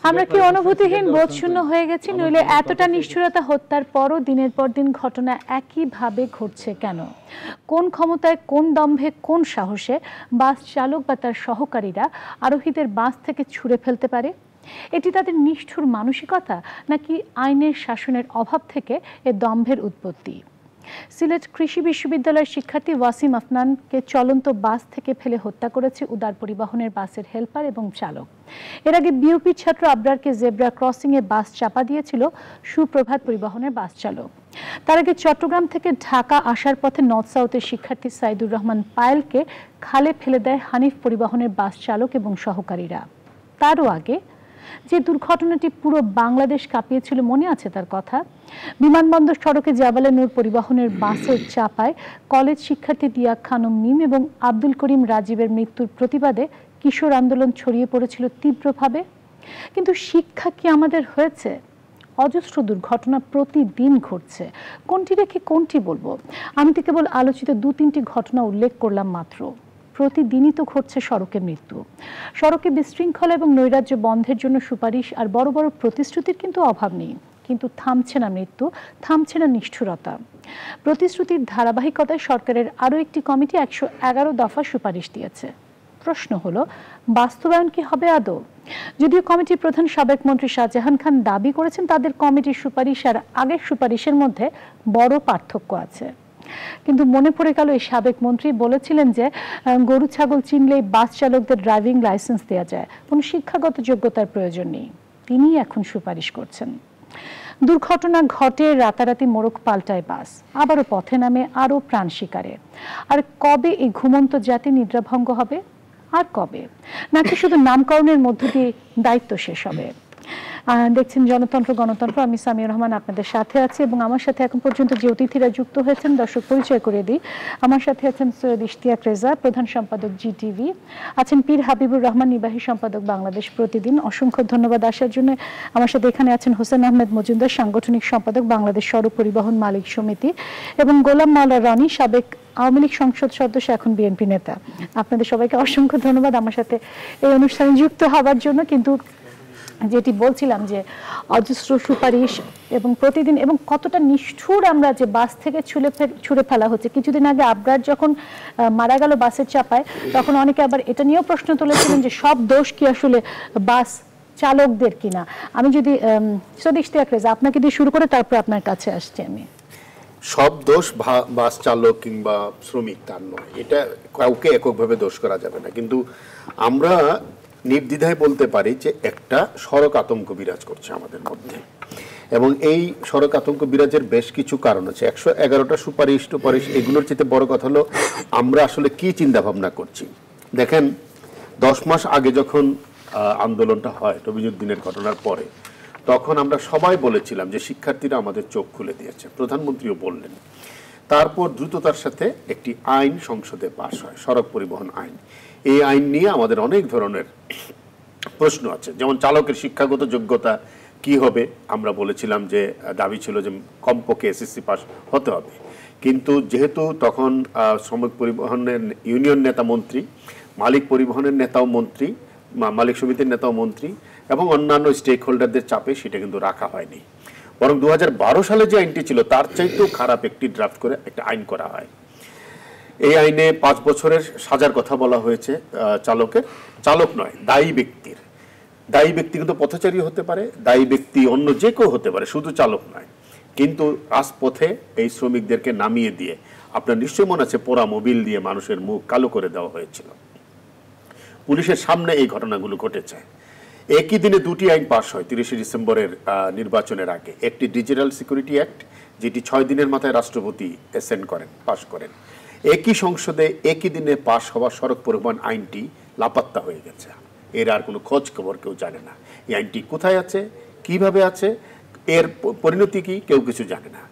আমরা কি অনুভূতিহীন বোধশূন্য হয়ে গেছি, নইলে এতটা নিষ্ঠুরতা হত্যার পরও দিনের পর দিন ঘটনা একইভাবে ঘটছে কেন? কোন ক্ষমতায়, কোন দম্ভে, কোন সাহসে বাস চালক বা তার সহকারীরা আরোহীদের বাস থেকে ছুঁড়ে ফেলতে পারে? এটি তাদের নিষ্ঠুর মানসিকতা, নাকি আইনের শাসনের অভাব থেকে এ দম্ভের উৎপত্তি? সিলেট কৃষি বিশ্ববিদ্যালয়ের শিক্ষার্থী ওয়াসিম আফনানকে চলন্ত বাস থেকে ফেলে হত্যা করেছে উদার পরিবহনের বাসের হেলপার এবং চালক। এর আগে বিউপির ছাত্র আবরারকে জেব্রা ক্রসিং এ বাস চাপা দিয়েছিল সুপ্রভাত পরিবহনের বাস চালক। তার আগে চট্টগ্রাম থেকে ঢাকা আসার পথে নর্থ সাউথের শিক্ষার্থী সাইদুর রহমান পায়েলকে খালে ফেলে দেয় হানিফ পরিবহনের বাস চালক এবং সহকারীরা। তারও আগে যে দুর্ঘটনাটি পুরো বাংলাদেশ কাঁপিয়েছিল, মনে আছে তার কথা? বিমানবন্দর সড়কে জাবালে নূর পরিবহনের বাসের চাপায় কলেজ শিক্ষার্থী দিয়া খানম মিম এবং আব্দুল করিম রাজীবের মৃত্যুর প্রতিবাদে কিশোর আন্দোলন ছড়িয়ে পড়েছিল তীব্রভাবে। কিন্তু শিক্ষা কি আমাদের হয়েছে? অজস্র দুর্ঘটনা প্রতিদিন ঘটছে, কোনটি রেখে কোনটি বলবো? আমি তো কেবল আলোচিত 2-3টি ঘটনা উল্লেখ করলাম মাত্র। প্রতিদিনই তো ঘটছে সড়কে মৃত্যু। সড়কে বিশৃঙ্খলা এবং নৈরাজ্য বন্ধের জন্য সুপারিশ আর বড় বড় প্রতিশ্রুতির কিন্তু অভাব নেই, কিন্তু থামছে না মৃত্যু, থামছে না নিষ্ঠুরতা। প্রতিশ্রুতির ধারাবাহিকতায় সরকারের আরও একটি কমিটি 111 দফা সুপারিশ দিয়েছে। প্রশ্ন হলো, বাস্তবায়ন কি হবে আদৌ? যদিও কমিটির প্রধান সাবেক মন্ত্রী শাহজাহান খান দাবি করেছেন তাদের কমিটির সুপারিশ আর আগের সুপারিশের মধ্যে বড় পার্থক্য আছে, কিন্তু মনে পড়ে গেল এই সাবেক মন্ত্রী বলেছিলেন যে গরু ছাগল চিনলেই বাস চালকদের ড্রাইভিং লাইসেন্স দেওয়া যায়, কোনো শিক্ষাগত যোগ্যতার প্রয়োজন নেই। তিনি এখন সুপারিশ করছেন। দুর্ঘটনা ঘটে, রাতারাতি মোড়ক পাল্টায় বাস, আবারও পথে নামে আরও প্রাণ শিকারে। আর কবে এই ঘুমন্ত জাতি নিদ্রাভঙ্গ হবে? আর কবে? নাকি শুধু নামকরণের মধ্য দিয়ে দায়িত্ব শেষ হবে? দেখছেন জনতন্ত্র গণতন্ত্র, আমি সামিয়া রহমান আপনাদের সাথে আছি এবং আমার সাথে এখন পর্যন্ত যে অতিথিরা যুক্ত হয়েছেন দর্শক পরিচয় করে দিই। আমার সাথে আছেন সৈয়দ ইশতিয়াক রেজা, প্রধান সম্পাদক জিটিভি, আছেন পীর হাবিবুর রহমান, নির্বাহী সম্পাদক বাংলাদেশ প্রতিদিন। অসংখ্য ধন্যবাদ আসার জন্য। আমার সাথে এখানে আছেন হোসেন আহমেদ মজুমদার, সাংগঠনিক সম্পাদক বাংলাদেশ সড়ক পরিবহন মালিক সমিতি, এবং গোলাম মাওলা রানী, সাবেক আওয়ামী লীগ সংসদ সদস্য, এখন বিএনপি নেতা। আপনাদের সবাইকে অসংখ্য ধন্যবাদ আমার সাথে এই অনুষ্ঠানে যুক্ত হওয়ার জন্য। কিন্তু যেটি বলছিলাম যে অজস্র সুপারিশ এবং প্রতিদিন, এবং কতটা নিষ্ঠুর আমরা যে বাস থেকে ছুঁড়ে ফেলা হচ্ছে। কিছুদিন আগে আবরার যখন মারা গেল বাসের চাপায়, তখন অনেকে আবার এটা নিয়েও প্রশ্ন তুলেছিলেন যে সব দোষ কি আসলে বাস চালকদের কিনা। আমি যদি ইশতিয়াক রেজা আপনাকে দিয়ে শুরু করে তারপর আপনার কাছে আসছি। আমি সব দোষ বাস চালক কিংবা শ্রমিক তার নয়, এটা কাউকে এককভাবে দোষ করা যাবে না, কিন্তু আমরা নির্দ্বিধায় বলতে পারি যে একটা সড়ক আতঙ্ক বিরাজ করছে আমাদের মধ্যে, এবং এই সড়ক আতঙ্ক বিরাজের বেশ কিছু কারণ আছে। 111টা সুপারিশ টুপারিশ, এগুলোর চেয়ে বড় কথা হলো আমরা আসলে কি চিন্তা ভাবনা করছি। দেখেন, 10 মাস আগে যখন আন্দোলনটা হয় রবিজুদ্দিনের ঘটনার পরে, তখন আমরা সবাই বলেছিলাম যে শিক্ষার্থীরা আমাদের চোখ খুলে দিয়েছে, প্রধানমন্ত্রীও বললেন। তারপর দ্রুততার সাথে একটি আইন সংসদে পাশ হয়, সড়ক পরিবহন আইন। এই আইন নিয়ে আমাদের অনেক ধরনের প্রশ্ন আছে, যেমন চালকের শিক্ষাগত যোগ্যতা কি হবে। আমরা বলেছিলাম যে দাবি ছিল যে কমপক্ষে এসএসসি পাস হতে হবে, কিন্তু যেহেতু তখন শ্রমিক পরিবহনের ইউনিয়ন নেতা মন্ত্রী, মালিক পরিবহনের নেতাও মন্ত্রী, মালিক সমিতির নেতাও মন্ত্রী এবং অন্যান্য স্টেক হোল্ডারদের চাপে সেটা কিন্তু রাখা হয়নি। বরং 2012 সালে যে আইনটি ছিল তার চাইতেও খারাপ একটি ড্রাফট করে একটা আইন করা হয়। এই আইনে 5 বছরের সাজার কথা বলা হয়েছে চালকের, চালক নয় দায়ী ব্যক্তির। দায়ী ব্যক্তি কিন্তু পথচারী হতে পারে, দায়ী ব্যক্তি অন্য যে কেউ হতে পারে, শুধু চালক নয়। কিন্তু রাজপথে এই শ্রমিকদেরকে নামিয়ে দিয়ে, আপনার নিশ্চয়ই মনে আছে, পোড়া মোবিল দিয়ে মানুষের মুখ কালো করে দেওয়া হয়েছিল। পুলিশের সামনে এই ঘটনাগুলো ঘটেছে। একই দিনে 2টি আইন পাশ হয় 30 ডিসেম্বরের নির্বাচনের আগে। একটি ডিজিটাল সিকিউরিটি অ্যাক্ট, যেটি 6 দিনের মাথায় রাষ্ট্রপতি অ্যাসেন্ড করেন, পাশ করেন। একই সংসদে একই দিনে পাশ হওয়া সড়ক পরিবহন আইনটি লাপাত্তা হয়ে গেছে। এর আর কোনো খোঁজ খবর কেউ জানে না। এই আইনটি কোথায় আছে, কিভাবে আছে, এর পরিণতি কি, কেউ কিছু জানে না।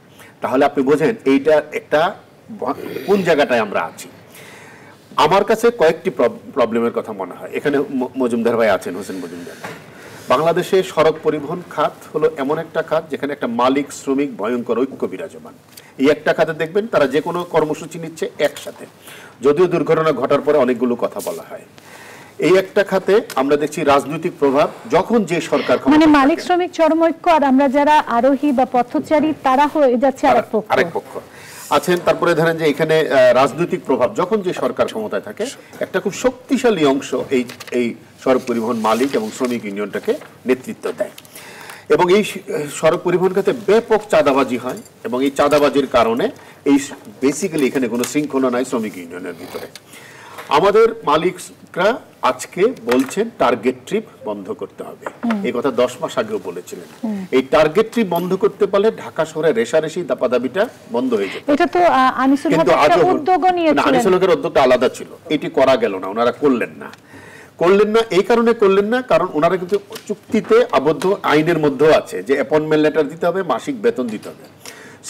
তাহলে আপনি বোঝেন এইটা একটা কোন জায়গাটায় আমরা আছি। আমার কাছে কয়েকটি প্রবলেমের কথা মনে হয়। এখানে মজুমদার ভাই আছেন, হোসেন মজুমদার। বাংলাদেশে সড়ক পরিবহন খাত হলো এমন একটা খাত যেখানে একটা মালিক শ্রমিক ভয়ঙ্কর ঐক্য বিরাজমান। এই একটা খাতে দেখবেন তারা যে কোনো কর্মসূচি নিচ্ছে একসাথে, যদিও দুর্ঘটনা ঘটার পরে অনেকগুলো কথা বলা হয়। এই একটা খাতে আমরা দেখছি রাজনৈতিক প্রভাব যখন যে সরকার মানে মালিক শ্রমিক চরমৈক্য আর আমরা যারা আরোহী বা পথচারী তারা হয়ে যাচ্ছে আরেক পক্ষ আছেন। তারপরে ধরেন যে এখানে রাজনৈতিক প্রভাব যখন যে সরকার ক্ষমতায় থাকে একটা খুব শক্তিশালী অংশ এই সড়ক পরিবহন মালিক এবং শ্রমিক ইউনিয়নটাকে নেতৃত্ব দেয় এবং এই সড়ক পরিবহন খাতে ব্যাপক চাঁদাবাজি হয় এবং এই চাঁদাবাজির কারণে এই বেসিক্যালি এখানে কোনো শৃঙ্খলা নাই শ্রমিক ইউনিয়নের ভিতরে। আমাদের মালিকরা আজকে বলছেন টার্গেট ট্রিপ বন্ধ করতে হবে, এই কথা 10 মাস আগেও বলেছিলেন। এই টার্গেট ট্রিপ বন্ধ করতে পারলে ঢাকা শহরে রেশারেশি দাপাদাবিটা বন্ধ হয়ে যেত। এটা তো আনিসুল হকের উদ্যোগ নিয়েছিলেন, আনিসুল হকের উদ্যোগটা আলাদা ছিল, এটি করা গেল না, ওনারা করলেন না এই কারণে করলেন না কারণ ওনারা কিন্তু চুক্তিতে আবদ্ধ, আইনের মধ্যেও আছে যে অ্যাপয়েন্টমেন্ট লেটার দিতে হবে, মাসিক বেতন দিতে হবে।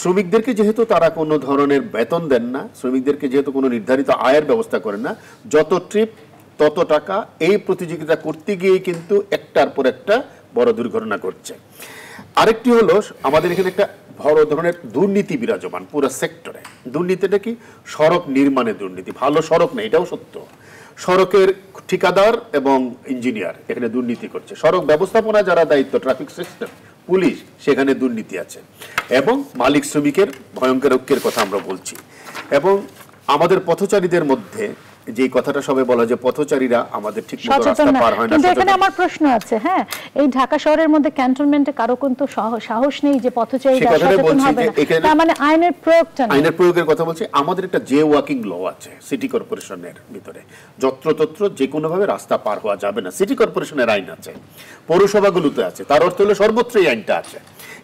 শ্রমিকদেরকে যেহেতু তারা কোনো ধরনের বেতন দেন না, শ্রমিকদেরকে যেহেতু কোনো নির্ধারিত আয়ের ব্যবস্থা করেন না, যত ট্রিপ তত টাকা, এই প্রতিযোগিতা করতে গিয়ে কিন্তু একটার পর একটা বড় দুর্ঘটনা ঘটছে। আরেকটি হলো আমাদের এখানে একটা বড় ধরনের দুর্নীতি বিরাজমান পুরো সেক্টরে। দুর্নীতিটা কি? সড়ক নির্মাণের দুর্নীতি, ভালো সড়ক নেই এটাও সত্য, সড়কের ঠিকাদার এবং ইঞ্জিনিয়ার এখানে দুর্নীতি করছে, সড়ক ব্যবস্থাপনা যারা দায়িত্ব, ট্রাফিক সিস্টেম, পুলিশ, সেখানে দুর্নীতি আছে, এবং মালিক শ্রমিকের ভয়ঙ্কর ঐক্যের কথা আমরা বলছি। এবং আমাদের পথচারীদের মধ্যে যে কথাটা সবাই বলা যে পথচারীরা আমাদের ঠিক মতো রাস্তা পার হয় না। কিন্তু এখানে আমার প্রশ্ন আছে, হ্যাঁ, এই ঢাকা শহরের মধ্যে ক্যান্টনমেন্টে কারো কিন্তু সাহস নেই যে পথচারীরা সচেতন হবে না, তার মানে আইনের প্রয়োগটা নেই। আইনের প্রয়োগের কথা বলছি। আমাদের একটা জে ওয়াকিং ল আছে সিটি কর্পোরেশনের ভিতরে, যত্রতত্র যে কোনো ভাবে রাস্তা পার হওয়া যাবে না, সিটি কর্পোরেশনের আইন আছে, পৌরসভাগুলোতে আছে, তার অর্থ হলো সর্বত্র এই আইনটা আছে,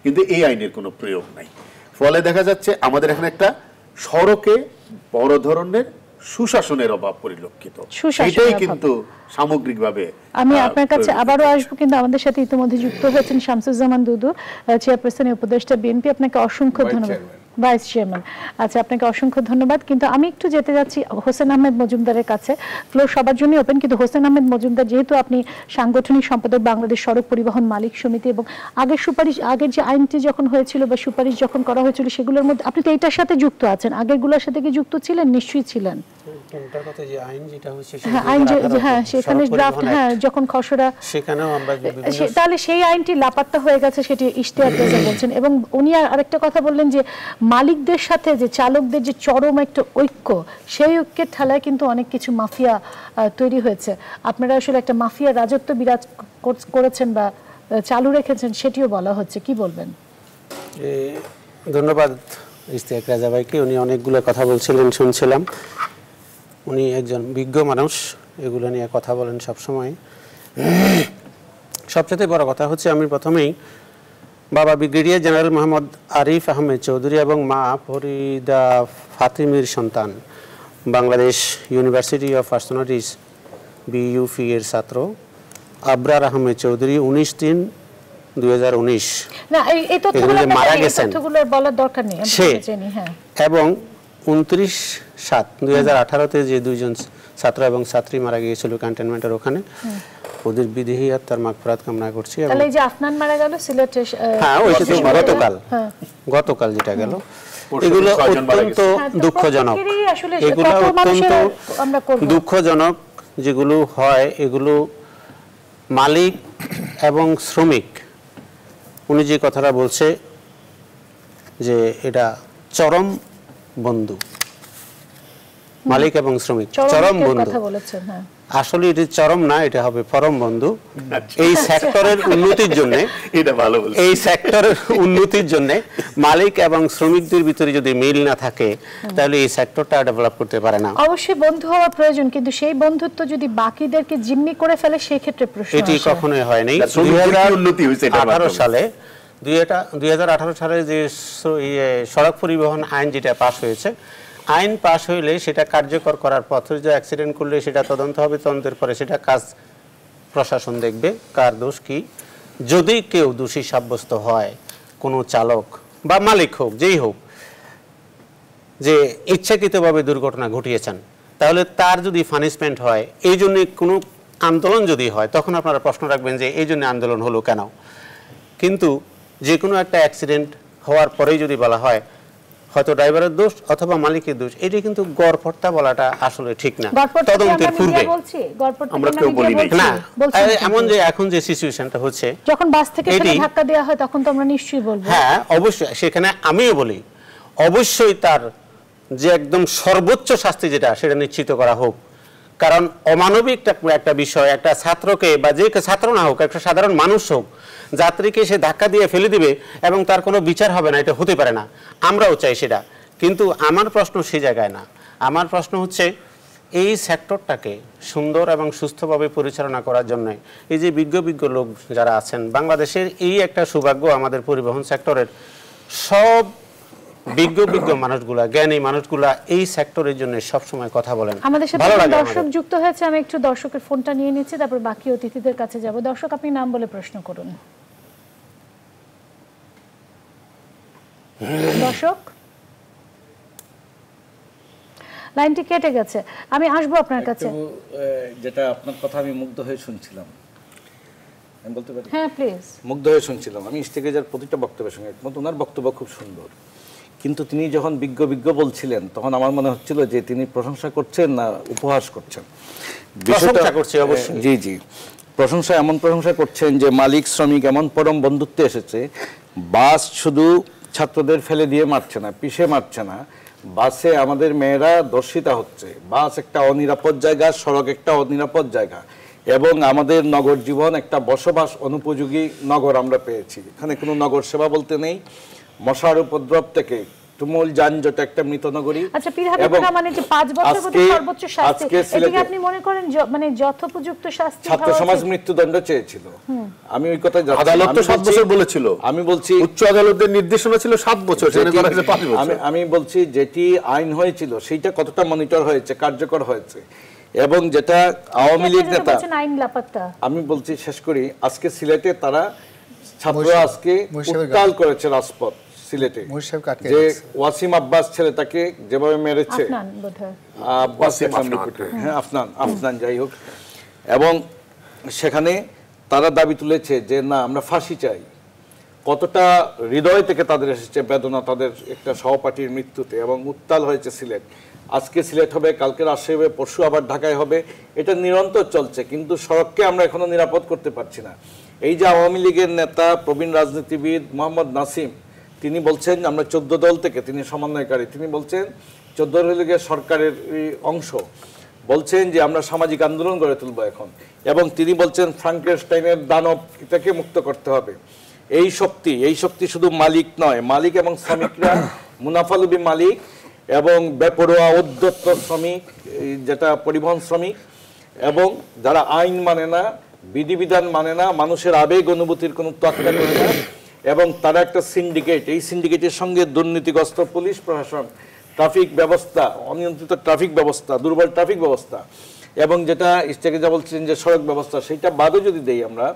কিন্তু এই আইনের কোনো প্রয়োগ নাই। ফলে দেখা যাচ্ছে আমাদের এখানে একটা সড়কে বড় ধরনের সুশাসনের অভাব পরিলক্ষিত, এটাই কিন্তু সামগ্রিকভাবে। আমি আপনার কাছে আবারও আসবো, কিন্তু আমাদের সাথে ইতিমধ্যে যুক্ত হয়েছেন শামসুজ্জামান দুদু, চেয়ারপারসন উপদেষ্টা বিএনপি। আপনাকে অসংখ্য ধন্যবাদ। ভাইস চেয়ারম্যান, আচ্ছা, আপনাকে অসংখ্য ধন্যবাদ। কিন্তু আমি একটু যেতে যাচ্ছি হোসেন আহমেদ মজুমদারের কাছে। ফ্লোর সবার জন্য ওপেন, কিন্তু হোসেন আহমেদ মজুমদার, যেহেতু আপনি সাংগঠনিক সম্পাদক বাংলাদেশ সড়ক পরিবহন মালিক সমিতি, এবং আগের যে আইনটি যখন হয়েছিল বা সুপারিশ যখন করা হয়েছিল সেগুলোর মধ্যে আপনি তো এইটার সাথে যুক্ত আছেন, আগেরগুলোর সাথে কি যুক্ত ছিলেন? নিশ্চয়ই ছিলেন। সেখানে ড্রাফট, হ্যাঁ, যখন খসড়া, সেখানেও আমরা তাহলে সেই আইনটি লাপাত্তা হয়ে গেছে, সেটি ইশতেহার রেজা বলছেন। এবং উনি আরেকটা কথা বললেন যে মালিকদের সাথে যে চালকদের যে চরম একটা ঐক্য, সেই ঐক্যের ঠেলায় কিন্তু অনেক কিছু মাফিয়া তৈরি হয়েছে। আপনারা আসলে একটা মাফিয়া রাজত্ব বিরাজ করেছেন বা চালু রেখেছেন, সেটিও বলা হচ্ছে, কি বলবেন? ধন্যবাদ ইশতিয়াক রাজা ভাইকে, উনি অনেকগুলো কথা বলছিলেন, শুনছিলাম। উনি একজন বিজ্ঞ মানুষ, এগুলো নিয়ে কথা বলেন সবসময়। সবচেয়ে বড় কথা হচ্ছে, আমি প্রথমেই বাবা ব্রিগেডিয়ার জেনারেল মোহাম্মদ আরিফ আহমেদ চৌধুরী এবং মা ফরিদা ফাতিমির সন্তান, Bangladesh university of personalities BUP এর ছাত্র আবরার আহমেদ চৌধুরী 19/3/2019 মারা গেছেন, এবং 29/7/2018 যে দুইজন ছাত্র এবং ছাত্রী মারা গিয়েছিল ক্যান্টনমেন্টের ওখানে, ওদের বিদেহী আত্মার মাগফিরাত কামনা করছি। তাহলে এই যে আফনান মারা গেল সিলেটে, হ্যাঁ, ওইটা তো গতকাল যেটা গেল, এগুলো অত্যন্ত দুঃখজনক, এগুলো অত্যন্ত দুঃখজনক যেগুলো হয়। এগুলো মালিক এবং শ্রমিক, উনি যে কথাটা বলছে যে এটা চরম বন্ধু, মালিক এবং শ্রমিক চরম বন্ধু, আসলে এটি চরম না, এটা হবে পরম বন্ধু। এই সেক্টরের উন্নতির জন্য, এটা ভালো বলছেন, এই সেক্টরের উন্নতির জন্য মালিক এবং শ্রমিকদের ভিতরে যদি মিল না থাকে তাহলে এই সেক্টরটা ডেভেলপ করতে পারে না। অবশ্যই বন্ধু হওয়া প্রয়োজন, কিন্তু সেই বন্ধুত্ব যদি বাকিদেরকে জিম্মি করে ফেলে সেই ক্ষেত্রে প্রশ্ন আসে। এটি কখনোই হয়নি। 2018 সালে যে সড়ক পরিবহন আইন যেটা পাস হয়েছে, আইন পাস হইলে সেটা কার্যকর করার পথে যে অ্যাক্সিডেন্ট করলে সেটা তদন্ত হবে, তদন্তের পরে সেটা কাজ প্রশাসন দেখবে কার দোষ কি। যদি কেউ দোষী সাব্যস্ত হয়, কোনো চালক বা মালিক হোক, যেই হোক, যে ইচ্ছাকৃতভাবে দুর্ঘটনা ঘটিয়েছেন, তাহলে তার যদি পানিশমেন্ট হয়, এই জন্য কোনো আন্দোলন যদি হয়, তখন আপনারা প্রশ্ন রাখবেন যে এই জন্য আন্দোলন হলো কেন। কিন্তু যে কোনো একটা অ্যাক্সিডেন্ট হওয়ার পরেই যদি বলা হয় হয়তো ড্রাইভারের দোষ অথবা মালিকের দোষ, এটা কিন্তু গড়পড়তা বলাটা আসলে ঠিক না। গড়পড়তা কি তদন্তের আমরা পূর্বে মিডিয়া বলছি? গড়পড়তা কি আমরা আমরা কেউ মিডিয়া বলি নাই। বলছি? না, বলছি না এমন কিন্তু। যে এখন যে সিচুয়েশনটা হচ্ছে, যখন বাস থেকে ফেলে এটি- ধাক্কা দেওয়া হয় তখন তো আমরা নিশ্চয়ই বলবো। হ্যাঁ অবশ্যই, সেখানে আমিও বলি অবশ্যই তার যে একদম সর্বোচ্চ শাস্তি যেটা সেটা নিশ্চিত করা হোক। কারণ অমানবিক একটা বিষয়, একটা ছাত্রকে বা যে ছাত্র না হোক, একটা সাধারণ মানুষ হোক, যাত্রীকে সে ধাক্কা দিয়ে ফেলে দিবে এবং তার কোনো বিচার হবে না, এটা হতে পারে না। আমরাও চাই সেটা, কিন্তু আমার প্রশ্ন সেই জায়গায় না। আমার প্রশ্ন হচ্ছে এই সেক্টরটাকে সুন্দর এবং সুস্থভাবে পরিচালনা করার জন্য এই যে বিজ্ঞ লোক যারা আছেন বাংলাদেশের, এই একটা সৌভাগ্য আমাদের পরিবহন সেক্টরের, সব বিজ্ঞ মানুষগুলা, জ্ঞানী মানুষগুলা এই সেক্টরের জন্য সবসময় কথা বলেন। আমাদের সাথে ভালো একজন লাগে দর্শক আমাদের। যুক্ত হয়েছে, আমি একটু দর্শকের ফোনটা নিয়ে নিচ্ছি, তারপর বাকি অতিথিদের কাছে যাব। দর্শক, আপনি নাম বলে প্রশ্ন করুন। দর্শক, লাইনটি কেটে গেছে, আমি আসবো আপনার কাছে। যেটা আপনার কথা আমি মুগ্ধ হয়ে শুনছিলাম, আমি বলতে পারি? হ্যাঁ প্লিজ। মুগ্ধ হয়ে শুনছিলাম আমি ইস্তেকেজার প্রতিটা বক্তব্যের সঙ্গে একমত। ওনার বক্তব্য খুব সুন্দর, কিন্তু তিনি যখন বিজ্ঞ বলছিলেন তখন আমার মনে হচ্ছিল যে তিনি প্রশংসা করছেন না উপহাস করছেন। প্রশংসা করছে অবশ্যই। জি জি, প্রশংসা, এমন প্রশংসা করছেন যে মালিক শ্রমিক এমন পরম বন্ধুত্বে এসেছে। বাস শুধু ছাত্রদের ফেলে দিয়ে মারছে না, পিষে মারছে না, বাসে আমাদের মেয়েরা দর্শিতা হচ্ছে। বাস একটা অনিরাপদ জায়গা, সড়ক একটা অনিরাপদ জায়গা, এবং আমাদের নগর জীবন একটা বসবাস অনুপযোগী নগর আমরা পেয়েছি। এখানে কোনো নগর সেবা বলতে নেই, মশার উপদ্রব থেকে তুমুল যানজট একটা মৃত নগরী। আচ্ছা, পীর হাবিব মানে যে 5 বছর পর্যন্ত সর্বোচ্চ শাস্তি, এটাকে আপনি মনে করেন মানে যথোপযুক্ত শাস্তি? ছাত্র সমাজ মৃত্যুদণ্ড চেয়েছিল, আমি ওই কথা যাচ্ছি। আদালত তো 7 বছর বলেছিল, আমি বলছি উচ্চ আদালতের নির্দেশনা ছিল 7 বছর, সেটা করা হয়েছে 5 বছর। আমি বলছি যেটি আইন হয়েছিল সেইটা কতটা মনিটর হয়েছে, কার্যকর হয়েছে, এবং যেটা আওয়ামী লীগ নেতা, আইন লাপাত্তা। আমি বলছি শেষ করি, আজকে সিলেটে তারা ছাত্ররা আজকে উত্তাল করেছে রাজপথ সিলেটে, যে ওয়াসিম আব্বাস ছেলেটাকে যেভাবে মেরেছে, আফনান যাই হোক, এবং সেখানে তারা দাবি তুলেছে যে না আমরা ফাঁসি চাই। কতটা হৃদয় থেকে তাদের এসেছে বেদনা তাদের একটা সহপাঠীর মৃত্যুতে, এবং উত্তাল হয়েছে সিলেট। আজকে সিলেট হবে, কালকে রাজশাহী হবে, পরশু আবার ঢাকায় হবে, এটা নিরন্তর চলছে, কিন্তু সড়ককে আমরা এখনো নিরাপদ করতে পারছি না। এই যে আওয়ামী লীগের নেতা প্রবীণ রাজনীতিবিদ মোহাম্মদ নাসিম, তিনি বলছেন আমরা 14 দল থেকে, তিনি সমন্বয়কারী, তিনি বলছেন 14 লীগের সরকারের অংশ, বলছেন যে আমরা সামাজিক আন্দোলন গড়ে তুলব এখন, এবং তিনি বলছেন ফ্রাঙ্কেনস্টাইনের দানব থেকে মুক্ত করতে হবে। এই শক্তি শুধু মালিক নয়, মালিক এবং শ্রমিকরা, মুনাফালুবী মালিক এবং বেপরোয়া উদ্যত্ত শ্রমিক, যেটা পরিবহন শ্রমিক, এবং যারা আইন মানে না, বিধিবিধান মানে না, মানুষের আবেগ অনুভূতির কোনো তোয়াক্কা করে না, এবং তারা একটা সিন্ডিকেট, এই সিন্ডিকেটের সঙ্গে দুর্নীতিগ্রস্ত পুলিশ প্রশাসন, ট্রাফিক ব্যবস্থা, অনিয়ন্ত্রিত ট্রাফিক ব্যবস্থা, দুর্বল ট্রাফিক ব্যবস্থা, এবং যেটা ইস্তেকে যা বলছেন যে সড়ক ব্যবস্থা, সেইটা বাদও যদি দেই আমরা,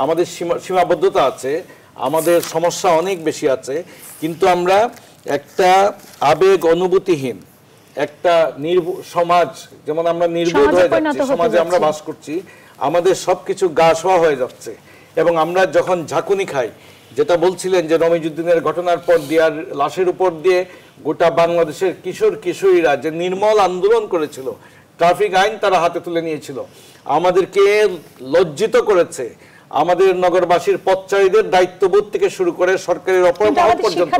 আমাদের সীমাবদ্ধতা আছে, আমাদের সমস্যা অনেক বেশি আছে, কিন্তু আমরা একটা আবেগ অনুভূতিহীন একটা সমাজ, যেমন আমরা নির্বোধ হয়ে যাচ্ছি, সমাজে আমরা বাস করছি, আমাদের সবকিছু গা শোয়া হয়ে যাচ্ছে, এবং আমরা যখন ঝাঁকুনি খাই, যেটা বলছিলেন যে রমিজউদ্দিনের ঘটনার পর দিয়ে আর লাশের উপর দিয়ে গোটা বাংলাদেশের কিশোরীরা যে নির্মল আন্দোলন করেছিল, ট্রাফিক আইন তারা হাতে তুলে নিয়েছিল, আমাদেরকে লজ্জিত করেছে। আমাদের নগরবাসীর পথচারীদের দায়িত্ববোধ থেকে শুরু করে সরকারের অপরাধ পর্যন্ত,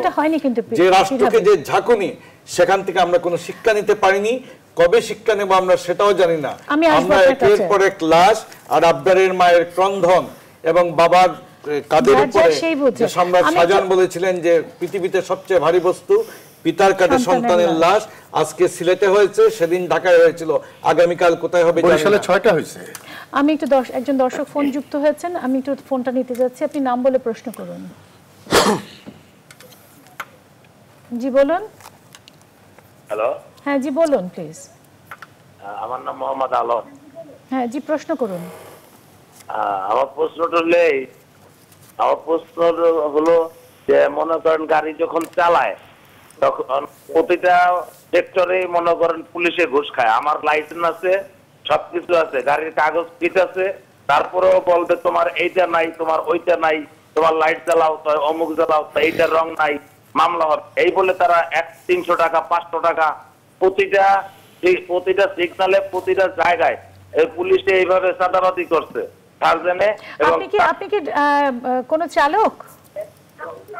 যে রাষ্ট্রকে যে ঝাঁকুনি, সেখান থেকে আমরা কোনো শিক্ষা নিতে পারিনি। কবে শিক্ষা নেব আমরা সেটাও জানি না। আমরা একের পর এক লাশ আর আবদারের মায়ের ক্রন্দন, এবং বাবার কাঁধের উপরে, সম্রাট শাহজাহান বলেছিলেন যে পৃথিবীতে সবচেয়ে ভারী বস্তু পিতার কাঁধে সন্তানের লাশ। আজকে সিলেটে হয়েছে, সেদিন ঢাকায় হয়েছিল, আগামীকাল কোথায় হবে? বরিশালে 6টা হয়েছে। আমি একটু একজন দর্শক ফোন যুক্ত হয়েছেন, আমি একটু ফোনটা নিতে যাচ্ছি, আপনি নাম বলে প্রশ্ন করুন। জি বলুন। হ্যালো, হ্যাঁ জি বলুন প্লিজ। আমার নাম মোহাম্মদ আলম। হ্যাঁ জি প্রশ্ন করুন। আমার প্রশ্নটা হলো যে মনে করেন গাড়ি যখন চালায় তখন প্রতিটা সেক্টরে মনে করেন পুলিশে ঘুষ খায়। আমার লাইসেন্স আছে, সবকিছু আছে, গাড়ির কাগজ ঠিক আছে, তারপরেও বলবে তোমার এইটা নাই, তোমার ওইটা নাই, তোমার লাইট জ্বালাও, অমুক জ্বালাও, এইটার রং নাই, মামলা হবে, এই বলে তারা 300 টাকা 500 টাকা প্রতিটা সিগনালে প্রতিটা জায়গায় এই পুলিশে এইভাবে চাঁদাবাজি করছে। তার জন্য আপনি কি কোন চালক?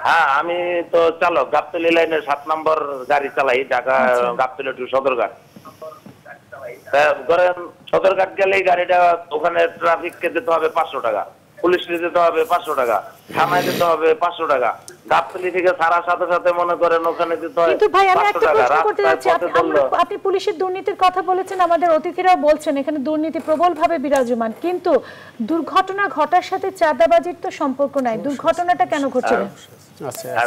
হ্যাঁ, আমি তো চালক, গাবতলী লাইনের 7 নম্বর গাড়ি চালাই, ঢাকা গাবতলী টু সদরঘাট। ধরেন সদরঘাট গেলেই গাড়িটা ওখানে ট্রাফিককে দিতে হবে 500 টাকা, পুলিশকে দিতে হবে 500 টাকা, থানায় দিতে হবে 500 টাকা, গাবতলী থেকে ছাড়ার সাথে সাথে মনে করেন ওখানে দিতে হয়। কিন্তু ভাই আমি একটা 500 টাকা। প্রশ্ন করতে যাচ্ছি, আপনি পুলিশের দুর্নীতির কথা বলেছেন, আমাদের অতিথিরাও বলছেন এখানে দুর্নীতি প্রবলভাবে বিরাজমান, কিন্তু দুর্ঘটনা ঘটার সাথে চাঁদাবাজির তো সম্পর্ক নাই, দুর্ঘটনাটা কেন ঘটছে?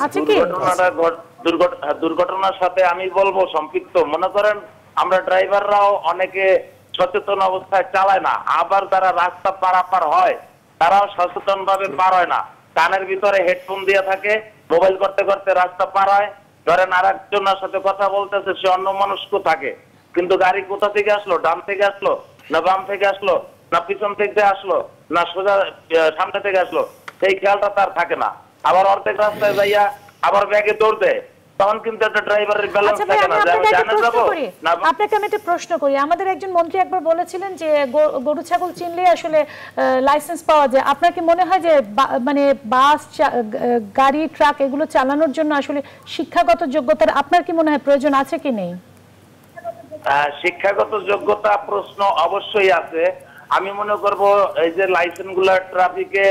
আচ্ছা, কি দুর্ঘটনার সাথে আমি বলবো সম্পৃক্ত। মনে করেন আমরা ড্রাইভাররাও অনেকে সচেতন অবস্থায় চালায় না, আবার যারা রাস্তা পারাপার হয় তারাও সচেতন ভাবে পার হয় না, কানের ভিতরে হেডফোন দিয়ে থাকে, মোবাইল করতে করতে রাস্তা পার হয়। ধরেন আর একজনের সাথে কথা বলতেছে, সে অন্য মানুষকে থাকে, কিন্তু গাড়ি কোথা থেকে আসলো, ডান থেকে আসলো না বাম থেকে আসলো না পিছন থেকে আসলো না সোজা সামনে থেকে আসলো, সেই খেয়ালটা তার থাকে না। আবার অর্ধেক রাস্তায় যাইয়া আবার ব্যাগে দৌড় দেয়, তখন কিন্তু একটা ড্রাইভারের ব্যালেন্স থাকে না। আপনাকে আমি একটা প্রশ্ন করি, আমাদের একজন মন্ত্রী একবার বলেছিলেন যে গরু ছাগল চিনলে আসলে লাইসেন্স পাওয়া যায়। আপনার কি মনে হয় যে মানে বাস, গাড়ি, ট্রাক এগুলো চালানোর জন্য আসলে শিক্ষাগত যোগ্যতার আপনার কি মনে হয় প্রয়োজন আছে কি নেই? শিক্ষাগত যোগ্যতা প্রশ্ন অবশ্যই আছে। আমি মনে করব এই যে লাইসেন্স গুলো ট্রাফিকে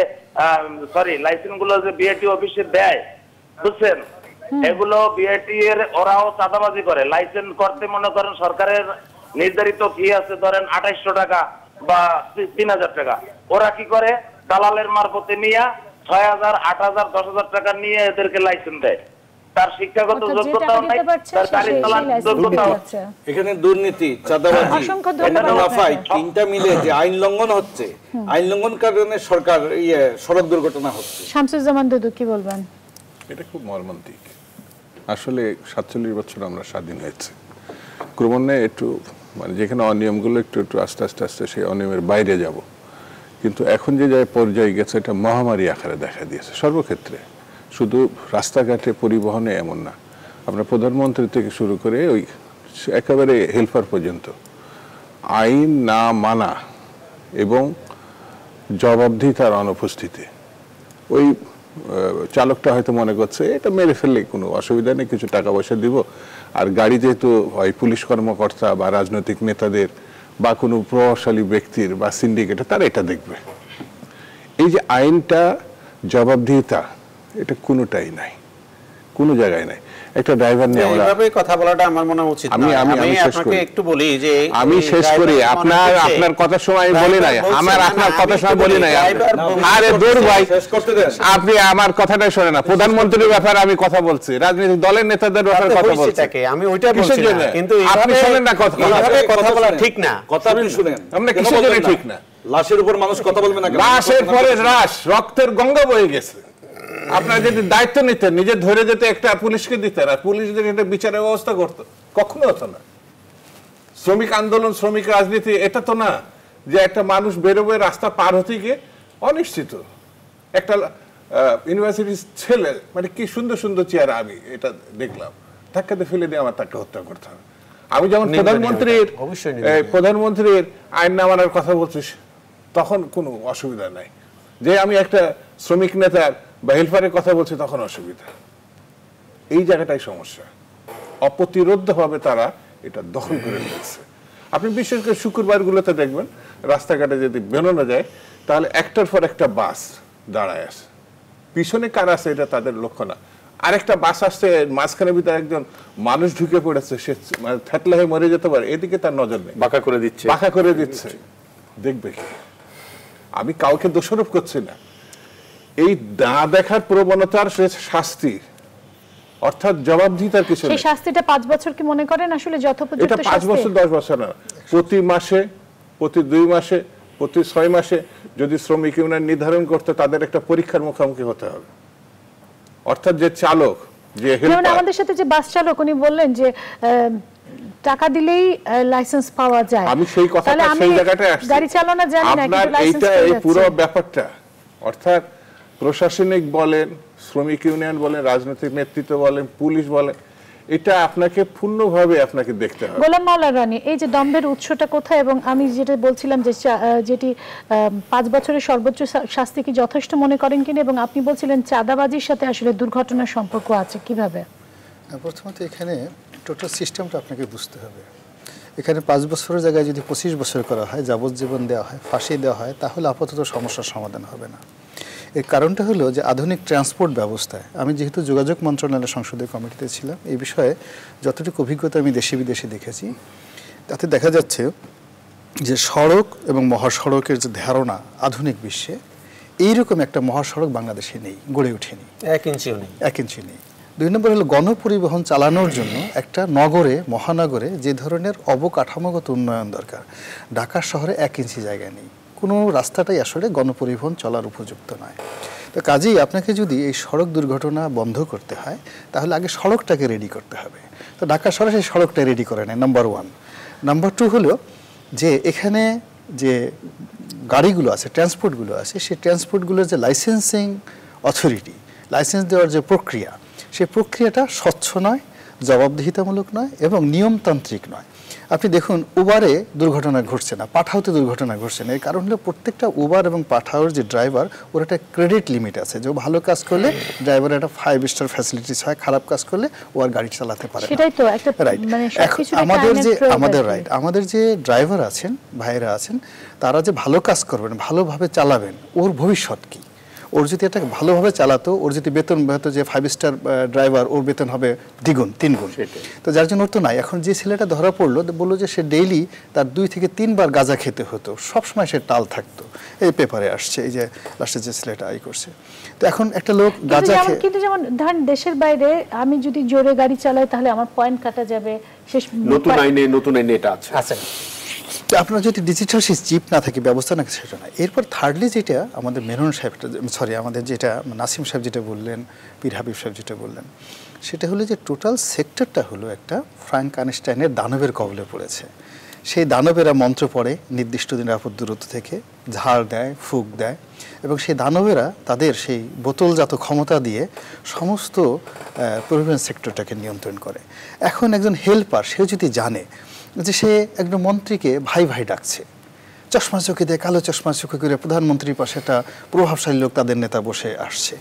লাইসেন্স গুলো যে বিআরটি অফিসে দেয়, বুঝছেন, এগুলো বিআরটি এর ওরাও চাঁদাবাজি করে। লাইসেন্স করতে মনে করেন সরকারের নির্ধারিত ফি আছে, ধরেন 2800 টাকা বা 3000 টাকা, ওরা কি করে দালালের মারফতে নিয়ে 6000, 8000, 10000 টাকা নিয়ে এদেরকে লাইসেন্স দেয়। তার শিক্ষাগত যোগ্যতাও নাই, তার গাড়ি চালানোর যোগ্যতাও। এখানে দুর্নীতি, চাঁদাবাজি, মুনাফায় তিনটা মিলে যে আইন লঙ্ঘন হচ্ছে, আইন লঙ্ঘন কারণে সরকার সড়ক দুর্ঘটনা হচ্ছে। শামসুজ্জামান দুদু কি বলবেন? এটা খুব মর্মান্তিক। আসলে 47 বছর আমরা স্বাধীন হয়েছে, ক্রমান্বয়ে একটু মানে যেখানে অনিয়মগুলো একটু একটু আস্তে আস্তে আস্তে সেই অনিয়মের বাইরে যাব, কিন্তু এখন যে পর্যায়ে গেছে এটা মহামারী আকারে দেখা দিয়েছে সর্বক্ষেত্রে, শুধু রাস্তাঘাটে পরিবহনে এমন না, আপনার প্রধানমন্ত্রী থেকে শুরু করে ওই একেবারে হেল্পার পর্যন্ত আইন না মানা এবং জবাবদিহিতার অনুপস্থিতি। ওই চালকটা হয়তো মনে করছে এটা মেরে ফেললে কোনো অসুবিধা নেই, কিছু টাকা পয়সা দিব, আর গাড়ি যেহেতু হয় পুলিশ কর্মকর্তা বা রাজনৈতিক নেতাদের বা কোনো প্রভাবশালী ব্যক্তির বা সিন্ডিকেটের, তারা এটা দেখবে। এই যে আইনটা, জবাবদিহিতা, এটা কোনোটাই নাই, কোনো জায়গায় নাই। একটা ড্রাইভার নিয়ে এইভাবে কথা বলাটা আমার মনে উচিত না। আমি আপনাকে একটু বলি যে আমি শেষ করি, আপনার কথার সময় বলি নাই, আপনার কথার সময় বলি নাই। আরে দূর ভাই, আপনি আমার কথাটা শোনেন না। প্রধানমন্ত্রীর ব্যাপারে আমি কথা বলছি, রাজনৈতিক দলের নেতাদের ব্যাপারে কথা বলছি, আমি ওইটা বলছি না, কিন্তু আপনি শুনেন না, কথা বলা ঠিক না। কথা আপনি শুনেন, আপনি কিসের জন্য ঠিক না? লাশের উপর মানুষ কথা বলবে না, লাশের পরে রাশ, রক্তের গঙ্গা বয়ে গেছে। আপনার যদি দায়িত্ব নিতেন, নিজে ধরে যেতে একটা পুলিশকে দিতেন, আর পুলিশ যদি একটা বিচারের ব্যবস্থা করতো, কখনো হতো না। শ্রমিক আন্দোলন, শ্রমিক রাজনীতি এটা তো না যে একটা মানুষ বেরোবে রাস্তা পার হতে গিয়ে অনিশ্চিত একটা ইউনিভার্সিটির ছেলে, মানে কি সুন্দর সুন্দর চেয়ার, আমি এটা দেখলাম, ধাক্কাতে ফেলে দিয়ে আমার তাকে হত্যা করতে হবে। আমি যেমন প্রধানমন্ত্রীর আইন না মানার কথা বলছিস, তখন কোনো অসুবিধা নাই। যে আমি একটা শ্রমিক নেতার বা হেল্পারের কথা বলছি, তখন অসুবিধা। এই জায়গাটাই সমস্যা, অপ্রতিরোধ্যভাবে তারা এটা দখল করে নিয়েছে। আপনি বিশেষ করে শুক্রবারগুলোতে দেখবেন রাস্তাঘাটে যদি বেরোনো যায়, তাহলে একটার পর একটা বাস দাঁড়ায় আছে, পিছনে কার আছে এটা তাদের লক্ষ্য না। আরেকটা বাস আসছে, মাঝখানের ভিতরে একজন মানুষ ঢুকে পড়েছে, সে থেতলা হয়ে মরে যেতে পারে, এদিকে তার নজর নেই, বাঁকা করে দিচ্ছে। দেখবে কি? আমি কাউকে দোষারোপ করছি না, এই না দেখার প্রবণতার শাস্তি, অর্থাৎ জবাবদিহিতার কিছু নেই। সেই শাস্তিটা 5 বছর কি মনে করেন আসলে যথোপযুক্ত? এটা 5 বছর 10 বছর না, প্রতি মাসে, প্রতি 2 মাসে, প্রতি 6 মাসে যদি শ্রমিক ইউনিয়ন নির্ধারণ করতে, তাদের একটা পরীক্ষার মুখোমুখি হতে হবে। অর্থাৎ যে চালক, যে হেল্পার, আমাদের সাথে যে বাস চালক, উনি বললেন যে টাকা দিলেই লাইসেন্স পাওয়া যায়। আমি সেই কথাটা সেই জায়গাটায় আসছি, গাড়ি চালানো জানি না, কিন্তু লাইসেন্স এইটা এই পুরো ব্যাপারটা, অর্থাৎ প্রশাসনিক বলেন, শ্রমিক ইউনিয়ন বলেন, রাজনৈতিক নেতৃত্ব বলেন, পুলিশ বলেন, এটা আপনাকে পূর্ণভাবে আপনাকে দেখতে হবে। গোলাম মাওলা রানী, এই যে দম্ভের উৎসটা কোথায়? এবং আমি যেটা বলছিলাম যে যেটি 5 বছরের সর্বোচ্চ শাস্তি কি যথেষ্ট মনে করেন কিনা, এবং আপনি বলছিলেন চাঁদাবাজির সাথে আসলে দুর্ঘটনার সম্পর্ক আছে, কিভাবে? প্রথমত এখানে টোটাল সিস্টেমটা আপনাকে বুঝতে হবে। এখানে 5 বছরের জায়গায় যদি 25 বছর করা হয়, যাবজ্জীবন দেওয়া হয়, ফাঁসি দেওয়া হয়, তাহলে আপাতত সমস্যার সমাধান হবে না। এর কারণটা হলো যে আধুনিক ট্রান্সপোর্ট ব্যবস্থায়, আমি যেহেতু যোগাযোগ মন্ত্রণালয়ের সংসদীয় কমিটিতে ছিলাম, এই বিষয়ে যতটুকু অভিজ্ঞতা আমি দেশে বিদেশে দেখেছি, তাতে দেখা যাচ্ছে যে সড়ক এবং মহাসড়কের যে ধারণা আধুনিক বিশ্বে, এইরকম একটা মহাসড়ক বাংলাদেশে নেই, গড়ে ওঠেনি, 1 ইঞ্চিও নেই। 1 ইঞ্চি নেই। 2 নম্বর হলো গণপরিবহন চালানোর জন্য একটা নগরে, মহানগরে যে ধরনের অবকাঠামোগত উন্নয়ন দরকার, ঢাকা শহরে 1 ইঞ্চি জায়গা নেই। কোনো রাস্তাটাই আসলে গণপরিবহন চলার উপযুক্ত নয়। তো কাজেই আপনাকে যদি এই সড়ক দুর্ঘটনা বন্ধ করতে হয়, তাহলে আগে সড়কটাকে রেডি করতে হবে। তো ঢাকা শহরে সেই সড়কটা রেডি করে নেয়, নাম্বার 1। নাম্বার 2 হলো যে এখানে যে গাড়িগুলো আছে, ট্রান্সপোর্টগুলো আছে, সেই ট্রান্সপোর্টগুলোর যে লাইসেন্সিং অথরিটি, লাইসেন্স দেওয়ার যে প্রক্রিয়া, সেই প্রক্রিয়াটা স্বচ্ছ নয়, জবাবদিহিতামূলক নয় এবং নিয়মতান্ত্রিক নয়। আপনি দেখুন উবারে দুর্ঘটনা ঘটছে না, পাঠাওতে দুর্ঘটনা ঘটছে না। এর কারণ হলো প্রত্যেকটা উবার এবং পাঠাওর যে ড্রাইভার, ওর একটা ক্রেডিট লিমিট আছে, যে ভালো কাজ করলে ড্রাইভারের একটা 5 স্টার ফ্যাসিলিটিস হয়, খারাপ কাজ করলে ও আর গাড়ি চালাতে পারে না। সেটাই তো একটা মানে সবকিছু আমাদের যে ড্রাইভার আছেন, ভাইরা আছেন, তারা যে ভালো কাজ করবেন, ভালোভাবে চালাবেন, ওর ভবিষ্যৎ কি? ওর যদি এটা ভালোভাবে চালাতো, ওর যদি বেতন হয়তো যে 5 স্টার ড্রাইভার, ওর বেতন হবে 2 গুণ 3 গুণ। তো যার জন্য ওর তো নাই। এখন যে ছেলেটা ধরা পড়লো, বললো যে সে ডেইলি তার 2 থেকে 3 বার গাঁজা খেতে হতো, সবসময় সে টাল থাকতো, এই পেপারে আসছে, এই যে লাস্টে যে ছেলেটা করছে। তো এখন একটা লোক গাঁজা খেয়ে, কিন্তু যেমন ধরেন দেশের বাইরে আমি যদি জোরে গাড়ি চালাই তাহলে আমার পয়েন্ট কাটা যাবে, শেষ নতুন আইনে এটা আছে। আপনার যদি ডিজিটাল সেই চিপ না থাকে, ব্যবস্থা না, সেটা না। এরপর থার্ডলি যেটা আমাদের মেনন সাহেব, আমাদের যেটা নাসিম সাহেব যেটা বললেন, পীর হাবিব সাহেব যেটা বললেন, সেটা হলো যে টোটাল সেক্টরটা হলো একটা ফ্রাঙ্কেনস্টাইনের দানবের কবলে পড়েছে। সেই দানবেরা মন্ত্র পড়ে নির্দিষ্ট নিরাপদ দূরত্ব থেকে, ঝাড় দেয়, ফুঁক দেয়, এবং সেই দানবেরা তাদের সেই বোতলজাত ক্ষমতা দিয়ে সমস্ত পরিবহন সেক্টরটাকে নিয়ন্ত্রণ করে। এখন একজন হেল্পার, সেও যদি জানে যে সে একজন মন্ত্রীকে ভাই ভাই ডাকছে, চশমা চোখে দিয়ে, কালো চশমা চোখে করে প্রধানমন্ত্রীর পাশে একটা প্রভাবশালী লোক, তাদের নেতা বসে আসছে,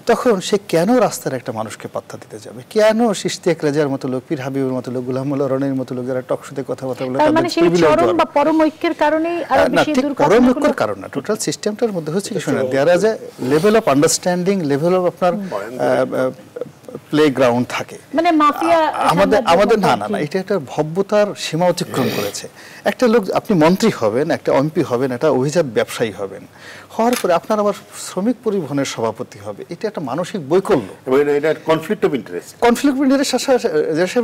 তখন সে কেন রাস্তার একটা মানুষকে পাত্তা দিতে যাবে? কেন ইশতিয়াক রাজার মতো লোক, পীর হাবিবের মতো লোক, গোলাম মোল্লা রনির মতো লোক, যারা টকশোতে কথাবার্তা বলে, মানে সেই চরম বা পরম ঐক্যের কারণেই আরো বেশি দুর্ঘটনা? পরম ঐক্যের কারণ না, টোটাল সিস্টেমটার মধ্যে হচ্ছে কি শুনুন, there is a level of understanding, level of আপনার প্লেগ্রাউন্ড থাকে। মানে মাফিয়া আমাদের না, এটা একটা ভব্যতার সীমা অতিক্রম করেছে। একটা লোক, আপনি মন্ত্রী হবেন, একটা এমপি হবেন, একটা অভিজাত ব্যবসায়ী হবেন, হওয়ার পরে আপনার আবার শ্রমিক পরিবহনের সভাপতি হবে, এটা একটা মানসিক বৈকল্য, এটা কনফ্লিক্ট অফ ইন্টারেস্ট।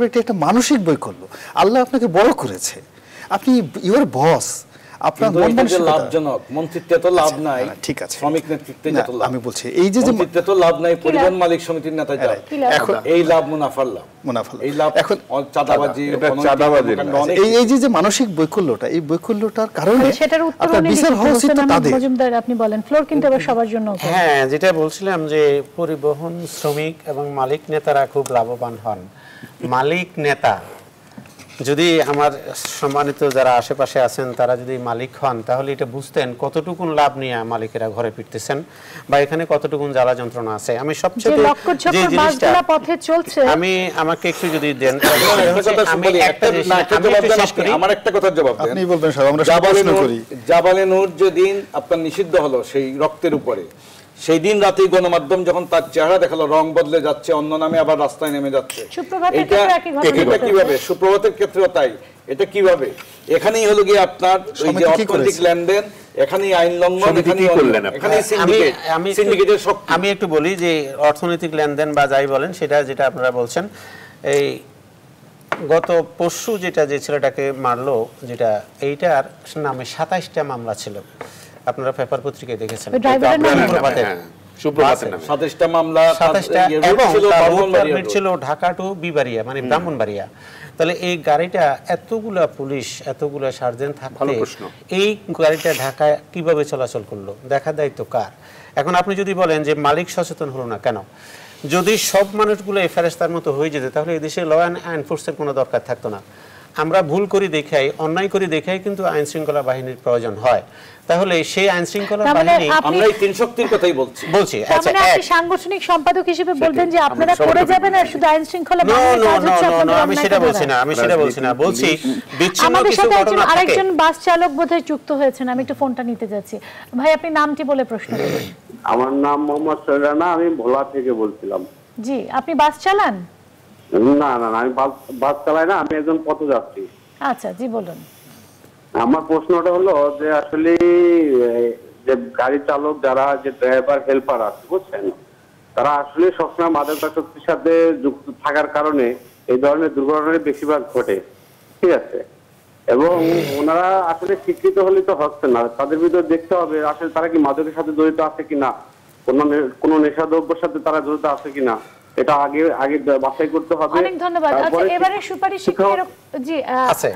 এটা একটা মানসিক বৈকল্য। আল্লাহ আপনাকে বড় করেছে, আপনি ইউর বস, আপনার লাভজনক মন্ত্রিত্বে তো লাভ নাই, ঠিক আছে, শ্রমিক নেতৃত্বে যত লাভ। আমি বলছি এই যে মন্ত্রিত্বে তো লাভ নাই, পরিবহন মালিক সমিতির নেতা যায়, এখন এই লাভ মুনাফার লাভ, এই লাভ এখন চাঁদাবাজি, এই যে মানসিক বৈকল্যটা, এই বৈকল্যটার কারণে সেটার উত্তর বিচার হওয়া উচিত তাদের। মজুমদার, আপনি বলেন, ফ্লোর কিন্তু আবার সবার জন্য। হ্যাঁ, যেটা বলছিলাম যে পরিবহন শ্রমিক এবং মালিক নেতারা খুব লাভবান হন। মালিক নেতা যদি, আমার সম্মানিত যারা আশেপাশে আছেন তারা যদি মালিক হন, তাহলে এটা বুঝতেন কতটুকুন লাভ নিয়ে মালিকেরা ঘরে ফিরতেছেন বা এখানে কতটুকুন জ্বালা যন্ত্রণা আছে। আমি সবচেয়ে যে জিনিসটা পথে চলছে, আমাকে একটু যদি দেন, আমার একটা কথার জবাব দেন। আপনি বলবেন স্যার, আমরা জাবালে নূর যেদিন আপনার নিষিদ্ধ হলো সেই রক্তের উপরে, সেই দিন রাতেই গণমাধ্যম যখন তার চেহারা দেখালো, রং বদলে যাচ্ছে, অন্য নামে আবার রাস্তায় নেমে যাচ্ছে, এটা কিভাবে? সুপ্রভাতের ক্ষেত্রেও তাই। এটা কিভাবে? এখানেই হলো গিয়ে আপনার ওই যে অর্থনৈতিক লেনদেন, এখানেই আইন লঙ্ঘন, এখানেই সিন্ডিকেটের শক্তি। আমি একটু বলি যে অর্থনৈতিক লেনদেন বা যাই বলেন, সেটা যেটা আপনারা বলছেন, এই গত পরশু যেটা যে ছেলেটাকে মারলো, যেটা এইটার নামে 27টা মামলা ছিল, আপনারা পেপার পত্রিকায় দেখেছেন, ছিল ঢাকা টু বিবাড়িয়া, মানে ব্রাহ্মণবাড়িয়া। তাহলে এই গাড়িটা এতগুলা পুলিশ এতগুলা সার্জেন্ট ভালো থাকতে প্রশ্ন। এই গাড়িটা ঢাকায় কিভাবে চলাচল করলো, দেখার দায়িত্ব কার? এখন আপনি যদি বলেন যে মালিক সচেতন হলো না কেন, যদি সব মানুষগুলো এই ফেরেশতার মতো হয়ে যেত তাহলে এই দেশে ল অ্যান্ড এনফোর্সের কোনো দরকার থাকতো না। আমরা ভুল করি দেখাই, অন্যায় করি দেখাই কিন্তু আইন শৃঙ্খলা বাহিনীর প্রয়োজন হয়। তাহলে সেই আইন শৃঙ্খলা তার মানে বাহিনী আমরা এই তিন শক্তির কথাই বলছি। তার আচ্ছা, মানে আপনি সাংগঠনিক সম্পাদক হিসেবে বলবেন যে আপনারা করে যাবেন আর শুধু আইন শৃঙ্খলা বাহিনীর কাজ হচ্ছে আপনাদের আমি সেটা বলছি না, বলছি বিচ্ছিন্ন আমাদের কিছু সাথে ঘটনা থাকে। আরেকজন বাস চালক বোধহয় যুক্ত হয়েছেন, আমি একটু ফোনটা নিতে যাচ্ছি। ভাই আপনি নামটি বলে প্রশ্ন করুন। আমার নাম মোহাম্মদ সৈরানা, আমি ভোলা থেকে বলছিলাম। জি, আপনি বাস চালান? না না না, আমি বাস চালাই না, আমি একজন পথযাত্রী। আচ্ছা, জি বলুন। আমার প্রশ্নটা হলো যে আসলে যে গাড়ি চালক যারা, যে ড্রাইভার হেল্পার আছে বুঝছেন, তারা আসলে সবসময় মাদকাসক্তির সাথে যুক্ত থাকার কারণে এই ধরনের দুর্ঘটনা বেশিরভাগ ঘটে, ঠিক আছে? এবং ওনারা আসলে শিক্ষিত হলে তো হচ্ছে না, তাদের ভিতরে দেখতে হবে আসলে তারা কি মাদকের সাথে জড়িত আছে কিনা, কোনো নেশাদ্রব্যের সাথে তারা জড়িত আছে কিনা, এটা আগে আগে বাছাই করতে হবে। অনেক ধন্যবাদ। আচ্ছা, এবারে সুপারিশে জি আছে,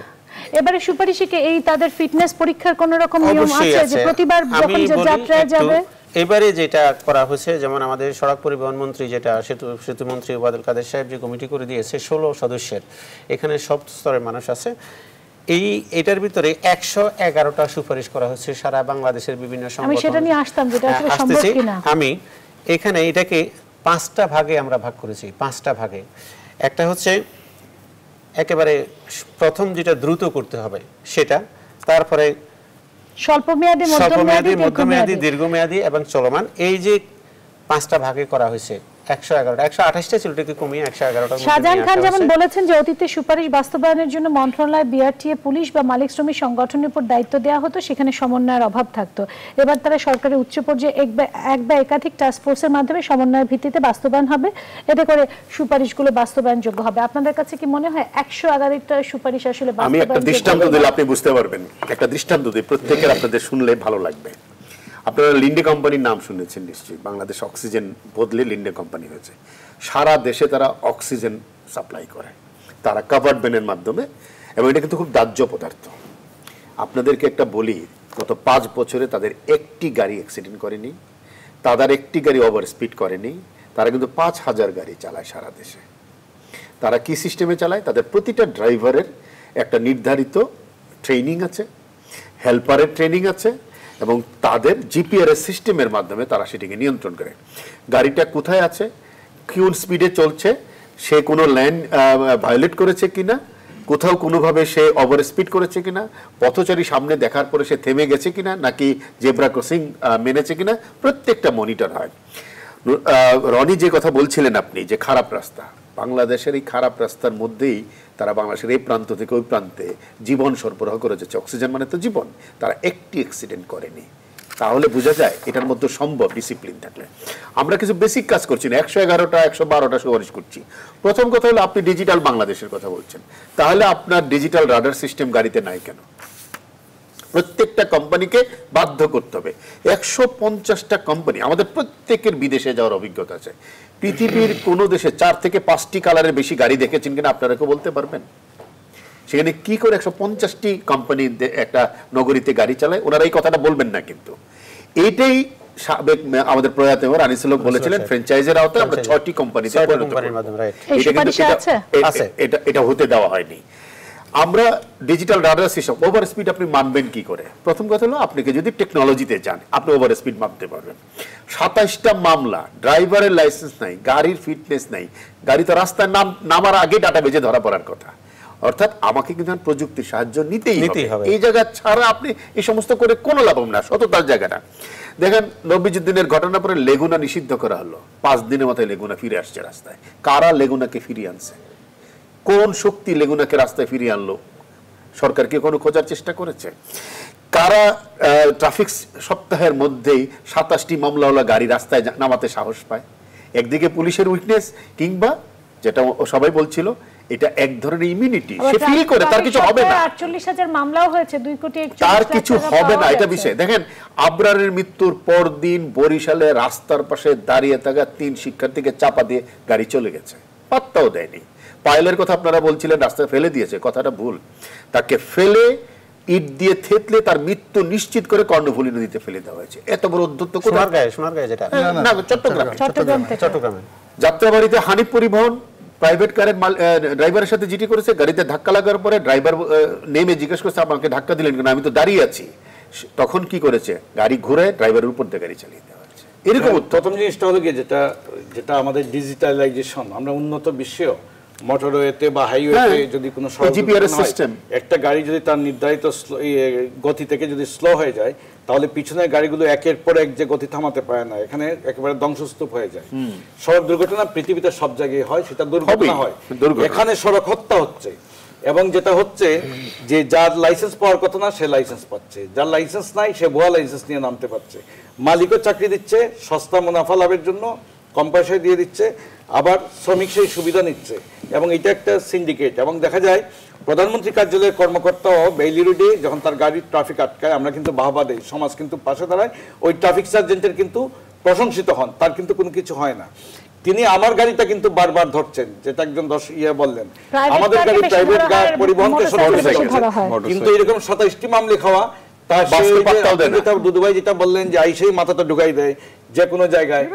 এবারে সুপারিশে কি এই তাদের ফিটনেস পরীক্ষার কোন রকম নিয়ম অবশ্যই আছে আছে। যে প্রতিবার যখন আমি বলি যাত্রায় একটু, যাবে? এবারে যেটা করা হয়েছে, যেমন আমাদের সড়ক পরিবহন মন্ত্রী যেটা সেতু মন্ত্রী ওবায়দুল কাদের সাহেব যে কমিটি করে দিয়েছে 16 সদস্যের, এখানে সব স্তরের মানুষ আছে। এটার ভিতরে 111টা সুপারিশ করা হচ্ছে সারা বাংলাদেশের বিভিন্ন সংগঠন। আমি সেটা নিয়ে আসতাম, যেটা আসলে সম্ভব কিনা। আমি এখানে এটাকে 5টা ভাগে আমরা ভাগ করেছি, 5টা ভাগে। একটা হচ্ছে একেবারে প্রথম যেটা দ্রুত করতে হবে সেটা, তারপরে স্বল্পমেয়াদী, মধ্যমেয়াদী, দীর্ঘমেয়াদী এবং চলমান। এই যে 5টা ভাগে করা হয়েছে, 111টা 128টা ছিল, এটাকে কমিয়ে 111টা। শাহজাহান খান যেমন বলেছেন যে অতীতে সুপারিশ বাস্তবায়নের জন্য মন্ত্রণালয়, বিআরটিএ, পুলিশ বা মালিক শ্রমিক সংগঠনের উপর দায়িত্ব দেওয়া হতো, সেখানে সমন্বয়ের অভাব থাকতো। এবার তারা সরকারের উচ্চ পর্যায়ে এক বা একাধিক টাস্ক ফোর্সের মাধ্যমে সমন্বয়ের ভিত্তিতে বাস্তবায়ন হবে, এতে করে সুপারিশগুলো বাস্তবায়নযোগ্য হবে। আপনাদের কাছে কি মনে হয় 111টা সুপারিশ আসলে বাস্তবায়ন? আমি একটা দৃষ্টান্ত দিলে আপনি বুঝতে পারবেন। একটা দৃষ্টান্ত দিই, প্রত্যেকের আপনাদের শুনলে ভালো লাগবে। আপনারা লিন্ডে কোম্পানির নাম শুনেছেন নিশ্চয়ই। বাংলাদেশ অক্সিজেন বদলে লিন্ডে কোম্পানি হয়েছে। সারা দেশে তারা অক্সিজেন সাপ্লাই করে, তারা কাভার্ড ভ্যানের মাধ্যমে, এবং এটা কিন্তু খুব দাহ্য পদার্থ। আপনাদেরকে একটা বলি, গত 5 বছরে তাদের একটি গাড়ি অ্যাক্সিডেন্ট করেনি, তাদের একটি গাড়ি ওভার স্পিড করেনি। তারা কিন্তু 5000 গাড়ি চালায় সারা দেশে। তারা কি সিস্টেমে চালায়? তাদের প্রতিটা ড্রাইভারের একটা নির্ধারিত ট্রেনিং আছে, হেল্পারের ট্রেনিং আছে, এবং তাদের জিপিআরএস সিস্টেমের মাধ্যমে তারা সেটিকে নিয়ন্ত্রণ করে। গাড়িটা কোথায় আছে, কোন স্পিডে চলছে, সে কোনো লাইন ভায়োলেট করেছে কিনা, কোথাও কোনোভাবে সে ওভার স্পিড করেছে কিনা, পথচারী সামনে দেখার পরে সে থেমে গেছে কিনা, নাকি জেব্রা ক্রসিং মেনেছে কিনা, প্রত্যেকটা মনিটর হয়। রনি যে কথা বলছিলেন আপনি, যে খারাপ রাস্তা, বাংলাদেশের এই খারাপ রাস্তার মধ্যেই তারা বাংলাদেশের এই প্রান্ত থেকে ওই প্রান্তে জীবন সরবরাহ করে যাচ্ছে। অক্সিজেন মানে তো জীবন। তারা একটি অ্যাক্সিডেন্ট করেনি। তাহলে বোঝা যায় এটার মধ্যে সম্ভব ডিসিপ্লিন থাকলে। আমরা কিছু বেসিক কাজ করছি না, 111টা 112টা সুপারিশ করছি। প্রথম কথা হলো, আপনি ডিজিটাল বাংলাদেশের কথা বলছেন, তাহলে আপনার ডিজিটাল রাডার সিস্টেম গাড়িতে নাই কেন? প্রত্যেকটা কোম্পানিকে বাধ্য করতে হবে। 150টা কোম্পানি, আমাদের প্রত্যেকের বিদেশে যাওয়ার অভিজ্ঞতা আছে। পৃথিবীর কোন দেশে 4 থেকে 5টি কালারের বেশি গাড়ি দেখেছেন কিনা আপনারা কেউ বলতে পারবেন? সেখানে কি করে 150টি কোম্পানি একটা নগরীতে গাড়ি চালায়? ওনারা এই কথাটা বলবেন না, কিন্তু এইটাই সাবেক আমাদের প্রয়াত মেয়র আনিসুল হক বলেছিলেন, ফ্র্যাঞ্চাইজের আওতায় আমরা 6টি কোম্পানিতে এটা হতে দেওয়া হয়নি। আমরা digital radar system, over speed আপনি মানবেন কি করে? প্রথম কথা হলো, আপনাকে যদি টেকনোলজিতে যান আপনি ওভার স্পিড মাপতে পারবেন। 27টা মামলা, ড্রাইভারের লাইসেন্স নাই, গাড়ির ফিটনেস নাই, গাড়ি তো রাস্তায় নামার আগে ডাটাবেজে ধরা পড়ার কথা। অর্থাৎ আমাকে কিন্তু প্রযুক্তির সাহায্য নিতেই হবে। এই জায়গা ছাড়া আপনি এই সমস্ত করে কোনো লাভ না, সততার জায়গাটা। দেখেন, নবীজুদ্দিনের ঘটনার পরে লেগুনা নিষিদ্ধ করা হলো, 5 দিনের মাথায় লেগুনা ফিরে আসছে রাস্তায়। কারা লেগুনাকে ফিরিয়ে আনছে? কোন শক্তি লেগুনাকে রাস্তায় ফিরিয়ে আনলো? সরকার কি কোনো খোঁজার চেষ্টা করেছে? কারা ট্রাফিক সপ্তাহের মধ্যেই 27টি মামলাওয়ালা গাড়ি রাস্তায় নামাতে সাহস পায়? একদিকে পুলিশের উইকনেস, কিংবা যেটা সবাই বলছিল, এটা এক ধরনের ইমিউনিটি, সে ফিল করে তার কিছু হবে না। 48,000 মামলাও হয়েছে, 2 কোটি 41 তার কিছু হবে না, এটা বিষয়। দেখেন, আবরারের মৃত্যুর পর দিন বরিশালে রাস্তার পাশে দাঁড়িয়ে থাকা 3 শিক্ষার্থীকে চাপা দিয়ে গাড়ি চলে গেছে। পাত্তাও দেয়নি। পায়েলের কথা আপনারা বলছিলেন রাস্তায় ফেলে দিয়েছে, কথাটা ভুল। তাকে ফেলে ইট দিয়ে থেতলে তার মৃত্যু নিশ্চিত করে কর্ণফুলী নদীতে ফেলে দেওয়া হয়েছে। এত বড় উদ্যত্ত সোনারগাঁয়ে যেটা না, চট্টগ্রাম থেকে। যাত্রাবাড়িতে হানিফ পরিবহন প্রাইভেট কারের ড্রাইভারের সাথে জিটি করেছে, গাড়িতে ধাক্কা লাগার পরে ড্রাইভার নেমে জিজ্ঞেস করছে আমাকে ধাক্কা দিলেন কেন, আমি তো দাঁড়িয়ে আছি। তখন কি করেছে, গাড়ি ঘুরে ড্রাইভারের উপর দিয়ে গাড়ি চালিয়ে দেওয়া হয়েছে। এরকম প্রথম জিনিসটা হলো কি, যেটা আমাদের ডিজিটালাইজেশন, আমরা উন্নত বিশ্বেও মোটরওয়েতে বা হাইওয়েতে যদি কোনো সিস্টেম, একটা গাড়ি যদি তার নির্ধারিত গতি থেকে যদি স্লো হয়ে যায়, তাহলে পিছনের গাড়িগুলো একের পর এক যে গতি থামাতে পারে না, এখানে একেবারে ধ্বংসস্তূপ হয়ে যায়। সড়ক দুর্ঘটনা পৃথিবীতে সব জায়গায় হয়, সেটা দুর্ঘটনা হয়, এখানে সড়ক হত্যা হচ্ছে। এবং যেটা হচ্ছে যে যার লাইসেন্স পাওয়ার কথা না সে লাইসেন্স পাচ্ছে, যার লাইসেন্স নাই সে ভুয়া লাইসেন্স নিয়ে নামতে পারছে। মালিকও চাকরি দিচ্ছে সস্তা মুনাফা লাভের জন্য, কম পয়সায় দিয়ে দিচ্ছে, আবার শ্রমিক সেই সুবিধা নিচ্ছে। এবং এটা একটা সিন্ডিকেট। এবং দেখা যায় প্রধানমন্ত্রী কার্যালয়ের কর্মকর্তাও বেইলি রোডে যখন তার গাড়ির ট্রাফিক আটকায়, আমরা কিন্তু বাহবা দেই, সমাজ কিন্তু পাশে দাঁড়ায়, ওই ট্রাফিক সার্জেন্টের কিন্তু প্রশংসিত হন, তার কিন্তু কোনো কিছু হয় না। তিনি আমার গাড়িটা কিন্তু বারবার ধরছেন, যেটা একজন বললেন আমাদের গাড়ি প্রাইভেট পরিবহনকে কিন্তু এরকম 27টি মামলা খাওয়া, তার দুদুভাই যেটা বললেন যে আইসেই মাথাটা ঢুকাই দেয় যে কোনো জায়গায়,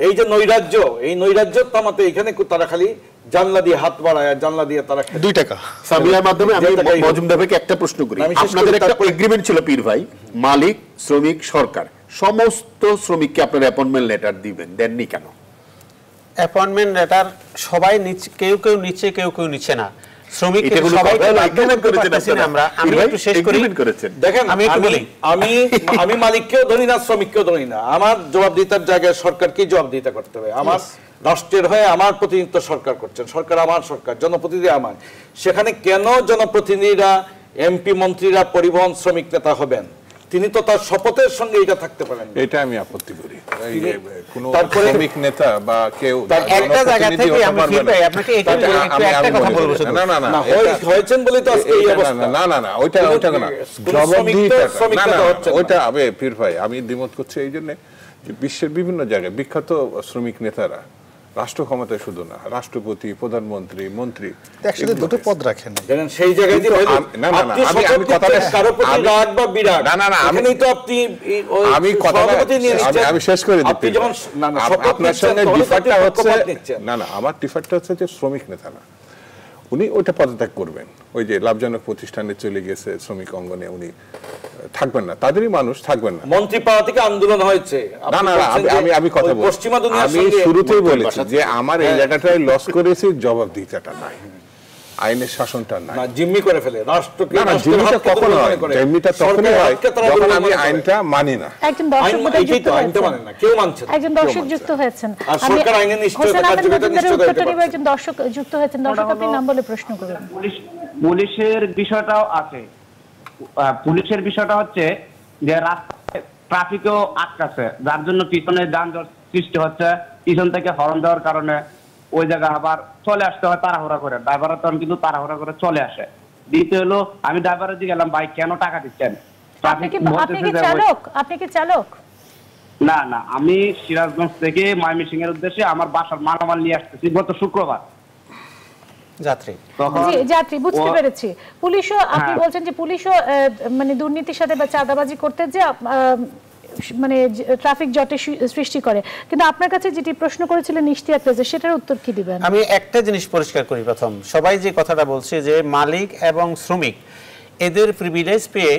এই যে নৈরাজ্য, এই নৈরাজ্য থামাতে এখানে তারা খালি জানলা দিয়ে হাত বাড়ায়, জানলা দিয়ে তারা 2 টাকা সামিয়ার মাধ্যমে। আমি মজুমদার ভাইকে একটা প্রশ্ন করি, আপনাদের একটা এগ্রিমেন্ট ছিল পীর ভাই, মালিক শ্রমিক সরকার সমস্ত শ্রমিককে আপনারা অ্যাপয়েন্টমেন্ট লেটার দিবেন, দেননি কেন? অ্যাপয়েন্টমেন্ট লেটার সবাই নিচ্ছে, কেউ কেউ নিচ্ছে, কেউ কেউ নিচ্ছে না। শ্রমিক আমি মালিককেও ধরি না, শ্রমিককেও ধরি না, আমার জবাবদিহিতার জায়গায় সরকারকেই জবাবদিহিতা করতে হবে। আমার রাষ্ট্রের হয়ে আমার প্রতিনিধিত্ব সরকার করছেন, সরকার আমার সরকার, জনপ্রতিনিধি আমার। সেখানে কেন জনপ্রতিনিধিরা, এমপি মন্ত্রীরা পরিবহন শ্রমিক নেতা হবেন? তিনি তো তার শপথের সঙ্গে এটা থাকতে পারেন। এটা আমি আপত্তি করি। তারপরে শ্রমিক নেতা বা কেউ একটা জায়গা থেকে আমি আপনাকে একটা কথা বলবো, না না না হয়েছেন বলে তো আজকে এই অবস্থা। না না না ওইটা না, ওইটা আবে পীর ভাই আমি দ্বিমত করছি এই জন্য যে বিশ্বের বিভিন্ন জায়গায় বিখ্যাত শ্রমিক নেতারা রাষ্ট্র ক্ষমতায় শুধু না, রাষ্ট্রপতি, প্রধানমন্ত্রী, মন্ত্রী একসাথে দুটো পদ রাখেন। দেখেন সেই জায়গায় যে আমি কথাটা কারো প্রতি রাগ বা বিরাগ, না না না এখানেই তো আপনি আমি কথাটা আমি শেষ করে দিচ্ছি। আপনি যখন আপনার সঙ্গে ডিফারটা হচ্ছে, না না আমার ডিফারটা হচ্ছে যে শ্রমিক নেতা না, উনি ওইটা পদত্যাগ করবেন, ওই যে লাভজনক প্রতিষ্ঠানে চলে গেছে শ্রমিক অঙ্গনে উনি থাকবেন না, তাদেরই মানুষ থাকবেন না। মন্ত্রী পাওয়া থেকে আন্দোলন হয়েছে। না না আমি কথা বলছি, পশ্চিমা দুনিয়ার আমি শুরুতেই বলেছি যে আমার এই জায়গাটায় লস করেছি, জবাবদিহিতাটা নাই, আইনের শাসনটা নাই, না জিম্মি করে ফেলে রাষ্ট্রকে। না না জিম্মিটা কখন হয়? জিম্মিটা তখনই হয় যখন আমি আইনটা মানি না। একজন দর্শক যুক্ত আইনটা মানে না, কেউ মানছে না। একজন দর্শক যুক্ত হয়েছেন, আর সরকার আইনের নিশ্চয়তা কার্যকরতা নিশ্চয়তা করবে। একজন দর্শক যুক্ত হয়েছেন, দর্শক আপনি নাম বলে প্রশ্ন করুন। পুলিশের বিষয়টাও আছে। পুলিশের বিষয়টা হচ্ছে যে রাস্তায় ট্রাফিকও আটকাছে, যার জন্য পিছনে যানজট সৃষ্টি হচ্ছে, পিছন থেকে হর্ন দেওয়ার কারণে ওই জায়গায় আবার চলে আসতে হয় তাড়াহুড়া করে, ড্রাইভাররা তখন কিন্তু তাড়াহুড়া করে চলে আসে। দ্বিতীয় হলো আমি ড্রাইভারের দিকে গেলাম, ভাই কেন টাকা দিচ্ছেন? আপনি কি চালক? না না, আমি সিরাজগঞ্জ থেকে ময়মনসিংহ এর উদ্দেশ্যে আমার বাসার মালামাল নিয়ে আসতেছি গত শুক্রবার। যাত্রী বুঝতে পেরেছি। পুলিশও আপনি বলছেন যে পুলিশও মানে দুর্নীতির সাথে বা চাঁদাবাজি করতে যে মানে ট্রাফিক জটের সৃষ্টি করে, কিন্তু আপনার কাছে যেটি প্রশ্ন করেছিলেন ইশতিয়াক রেজা, সেটার উত্তর কি দিবেন? আমি একটা জিনিস পরিষ্কার করি। প্রথম সবাই যে কথাটা বলছে যে মালিক এবং শ্রমিক এদের প্রিভিলেজ পেয়ে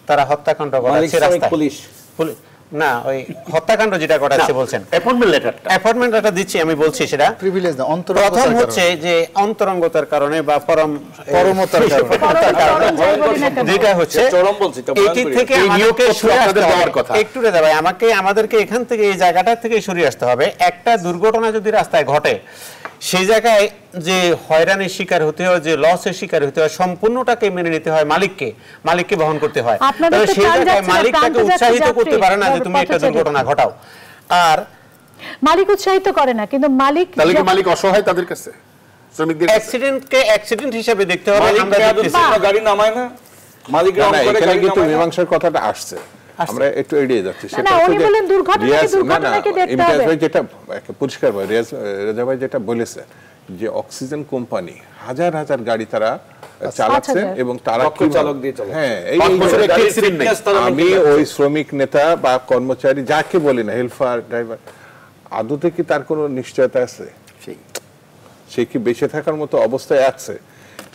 তারা হত্যাকাণ্ড করাচ্ছে রাস্তায়, পুলিশ না ওই হত্যাকাণ্ড যেটা করাচ্ছে বলছেন অ্যাপয়েন্টমেন্ট লেটার দিচ্ছি, আমি বলছি সেটা প্রিভিলেজ না। প্রথম হচ্ছে যে অন্তরঙ্গতার কারণে বা পরমতার কারণে, যেটা হচ্ছে চরম বলছি, এটি থেকে আমাদেরকে সরে আসতে হবে। একটু রে ভাই, আমাদেরকে এখান থেকে এই জায়গাটা থেকে সরিয়ে আসতে হবে। একটা দুর্ঘটনা যদি রাস্তায় ঘটে, সেই জায়গায় যে হয়রানির শিকার হতে হয়, যে লসের শিকার হতে হয়, সম্পূর্ণটাকে মেনে নিতে হয়, মালিককে বহন করতে হয়। তবে সেই জায়গায় মালিকটাকে উৎসাহিত করতে পারে না যে তুমি একটা দুর্ঘটনা ঘটাও, আর মালিক উৎসাহিত করে না, কিন্তু মালিক অসহায় তাদের কাছে। শ্রমিকদের অ্যাক্সিডেন্টকে অ্যাক্সিডেন্ট হিসেবে দেখতে হবে। আমরা গাড়ি নামায় না, মালিক এখানে কিন্তু মীমাংসার কথাটা আসছে আমরা একটু এড়িয়ে যাচ্ছি। না, উনি বলেন দুর্ঘটনাকে দুর্ঘটনাকে দেখতে ইমতিয়াজ হবে। ভাই যেটা পরিষ্কার ভাই রেজা ভাই যেটা বলেছে যে অক্সিজেন কোম্পানি হাজার হাজার গাড়ি তারা চালাচ্ছে এবং তারা কি চালক দিয়ে চালাচ্ছে। হ্যাঁ, আমি আমি ওই শ্রমিক নেতা বা কর্মচারী যাকে বলি না, হেল্পার ড্রাইভার, আদতে কি তার কোনো নিশ্চয়তা আছে? সে কি বেঁচে থাকার মতো অবস্থায় আছে?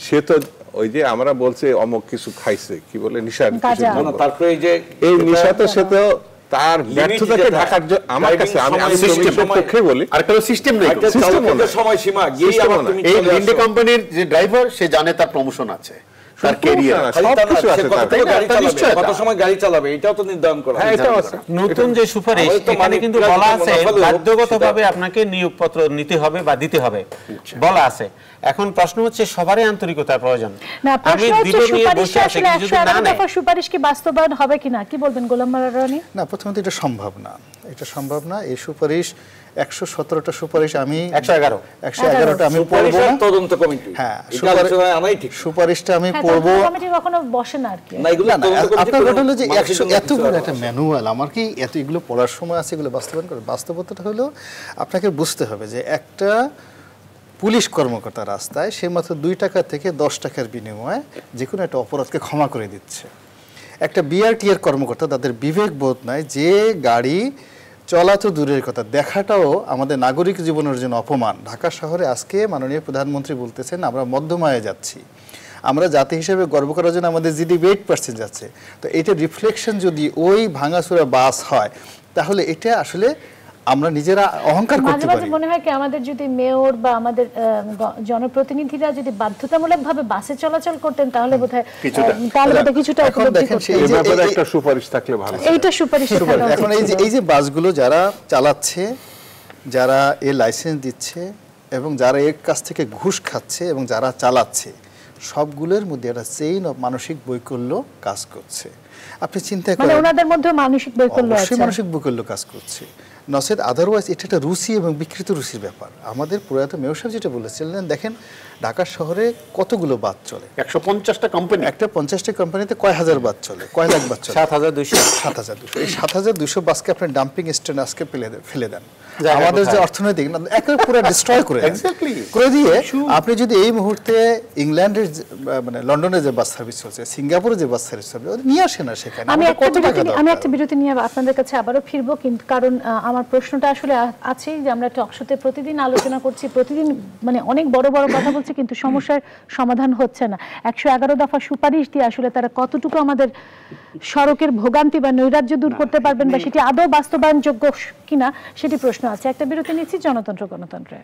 সে তো ওই যে আমরা বলছি অমুক কিছু খাইছে, কি বলে নিশার কিছু, তারপরে এই নিশা তো সে তো তার ব্যর্থতাকে ঢাকার জন্য আমার কাছে আমি শ্রমিকের পক্ষে বলি আরেকটা সিস্টেম নেই, সময়সীমা এই লিন্ডে কোম্পানির যে ড্রাইভার সে জানে তার প্রমোশন আছে, তার ক্যারিয়ার সবকিছু আছে, কত সময় গাড়ি চালাবে এটাও তো নির্ধারণ করা। নতুন যে সুপারিশ এখানে কিন্তু বলা আছে বাধ্যগতভাবে আপনাকে নিয়োগপত্র নিতে হবে বা দিতে হবে বলা আছে। এখন প্রশ্ন হচ্ছে সবারই আন্তরিকতার প্রয়োজন। না, আমি প্রশ্ন হচ্ছে দিলে নিয়ে সুপারিশ বসে আছি, আসলে যদি না 111 নেয় দফা সুপারিশ কি বাস্তবায়ন হবে কিনা, কি বলবেন গোলাম মাওলা রনি? না, প্রথমত এটা সম্ভব না, এটা সম্ভব না। এই সুপারিশ 117টা সুপারিশ আমি 111টা আমি পড়ব না, তদন্ত কমিটি, হ্যাঁ সুপারিশটা আমি পড়ব কমিটি কখনো বসে না আর কি। না, এগুলো আপনার কথা হলো যে এত বড় একটা ম্যানুয়াল, আমার কি এত এগুলো পড়ার সময় আছে এগুলো বাস্তবায়ন করে? বাস্তবতাটা হলো আপনাকে বুঝতে হবে যে একটা পুলিশ কর্মকর্তা রাস্তায় সে মাত্র 2 টাকা থেকে 10 টাকার বিনিময়ে যে কোনো একটা অপরাধকে ক্ষমা করে দিচ্ছে। একটা বিআরটিএর কর্মকর্তা, তাদের বিবেক বোধ নাই যে গাড়ি চলা তো দূরের কথা, দেখাটাও আমাদের নাগরিক জীবনের জন্য অপমান। ঢাকা শহরে আজকে মাননীয় প্রধানমন্ত্রী বলতেছেন আমরা মধ্যমায় যাচ্ছি, আমরা জাতি হিসেবে গর্ব করার জন্য আমাদের জিডিপি 8% যাচ্ছে। তো এটা রিফ্লেকশন যদি ওই ভাঙাচোরা বাস হয় তাহলে এটা আসলে আমরা নিজেরা অহংকার করতে পারি। মাঝে মাঝে মনে হয় কি আমাদের যদি মেয়র বা আমাদের জনপ্রতিনিধিরা যদি বাধ্যতামূলকভাবে বাসে চলাচল করতেন তাহলে বোধহয় কিছুটা উপলব্ধি করতেন। এই ব্যাপারে একটা সুপারিশ থাকলে ভালো। এইটা সুপারিশ থাকা উচিত। এখন এই যে বাসগুলো যারা চালাচ্ছে, যারা এই লাইসেন্স দিচ্ছে এবং যারা এর কাছ থেকে ঘুষ খাচ্ছে এবং যারা চালাচ্ছে, সবগুলোর মধ্যে একটা চেইন অফ মানসিক বৈকল্য কাজ করছে। আপনি চিন্তা করেন, মানে ওনাদের মধ্যে মানসিক বৈকল্য আছে, মানসিক বৈকল্য কাজ করছে। নসেদ আদারওয়াইজ এটা একটা রুচি এবং বিকৃত রুচির ব্যাপার। আমাদের প্রয়াত মেয়র সাহেব যেটা বলেছিলেন, দেখেন ঢাকা শহরে কতগুলো বাস চলে, 150টা কোম্পানি, একটা 50টা কোম্পানিতে কয় হাজার বাস চলে, কয় লাখ বাস চলে? 7200। এই 7200 বাসকে আপনি ডাম্পিং স্ট্যান্ডে আজকে ফেলে দেন, আমাদের যে অর্থনৈতিক একেবারে পুরো ডিস্ট্রয় করে দিয়ে আপনি যদি এই মুহূর্তে ইংল্যান্ডের মানে লন্ডনের যে বাস সার্ভিস চলছে, সিঙ্গাপুরে যে বাস সার্ভিস চলছে, নিয়ে আসে না সেখানে। আমি একটা বিরতি নিয়ে আপনাদের কাছে আবারও ফিরবো, কিন্তু কারণ আমার প্রশ্নটা আসলে আছে যে আমরা টকশোতে প্রতিদিন আলোচনা করছি, প্রতিদিন মানে অনেক বড় বড় কথা বলছি, কিন্তু সমস্যার সমাধান হচ্ছে না। 111 দফা সুপারিশ দিয়ে আসলে তারা কতটুকু আমাদের সড়কের ভোগান্তি বা নৈরাজ্য দূর করতে পারবেন বা সেটি আদৌ বাস্তবায়নযোগ্য কিনা সেটি প্রশ্ন আছে। একটা বিরতি নিচ্ছি জনতন্ত্র গণতন্ত্রে।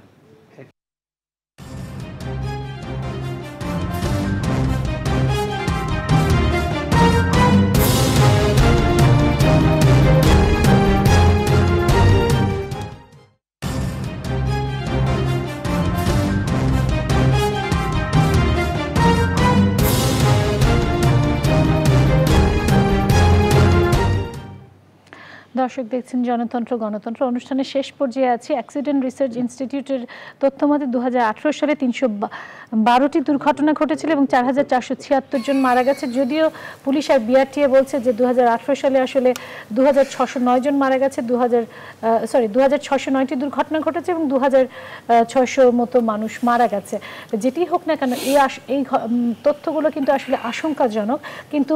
দর্শক দেখছেন জনতন্ত্র গণতন্ত্র অনুষ্ঠানের শেষ পর্যায়ে আছে। অ্যাক্সিডেন্ট রিসার্চ ইনস্টিটিউটের তথ্য মতে 2018 সালে 312টি দুর্ঘটনা ঘটেছিল এবং 4476 জন মারা গেছে। যদিও পুলিশ আর বিআরটিএ বলছে যে 2018 সালে আসলে 2609 জন মারা গেছে, 2609টি দুর্ঘটনা ঘটেছে এবং 2600 মতো মানুষ মারা গেছে। যেটি হোক না কেন এই তথ্যগুলো কিন্তু আসলে আশঙ্কাজনক। কিন্তু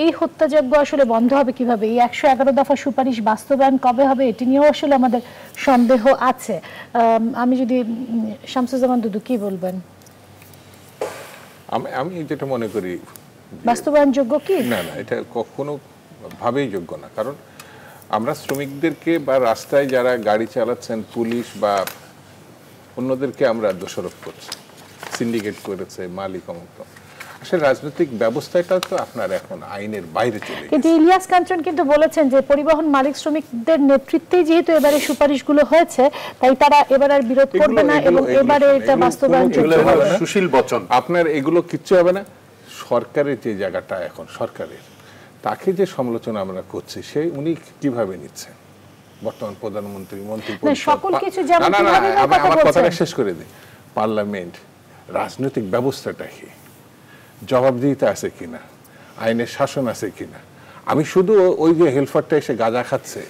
এই হত্যাযজ্ঞ আসলে বন্ধ হবে কিভাবে? এই 111 দফা সুপারিশ বাস্তবায়ন কবে হবে এটি নিয়েও আসলে আমাদের সন্দেহ আছে। আমি যদি শামসুজ্জামান দুদু কি বলবেন? আমি যেটা মনে করি বাস্তবায়নযোগ্য কি না, এটা কখনো ভাবেই যোগ্য না। কারণ আমরা শ্রমিকদেরকে বা রাস্তায় যারা গাড়ি চালাচ্ছেন পুলিশ বা অন্যদেরকে আমরা দোষারোপ করছি, সিন্ডিকেট করেছে, মালিক অমুক। আসলে রাজনৈতিক ব্যবস্থাটা তো আপনার এখন আইনের বাইরে চলে গেছে। কিন্তু ইলিয়াস কাঞ্চন কিন্তু বলেছেন যে পরিবহন মালিক শ্রমিকদের নেতৃত্বে যেহেতু এবারে সুপারিশগুলো হয়েছে তাই তারা এবার আর বিরোধ করবে না এবং এবারে এটা বাস্তবায়ন হবে। সুশীল বচন। আপনার এগুলো কিচ্ছু হবে না। সরকারের যে জায়গাটা এখন সরকারের, তাকে যে সমালোচনা আমরা করছি সেই উনি কিভাবে নিচ্ছেন বর্তমান প্রধানমন্ত্রী, মন্ত্রী সকল কিছু যেমন আমার কথাটা শেষ করে দিই। পার্লামেন্ট, রাজনৈতিক ব্যবস্থাটা কি, জবাবদিহিতা আছে কিনা, আইনের শাসন আছে কিনা, আমি শুধু ওই যে হেলপারটা এসে গাঁজা খাচ্ছে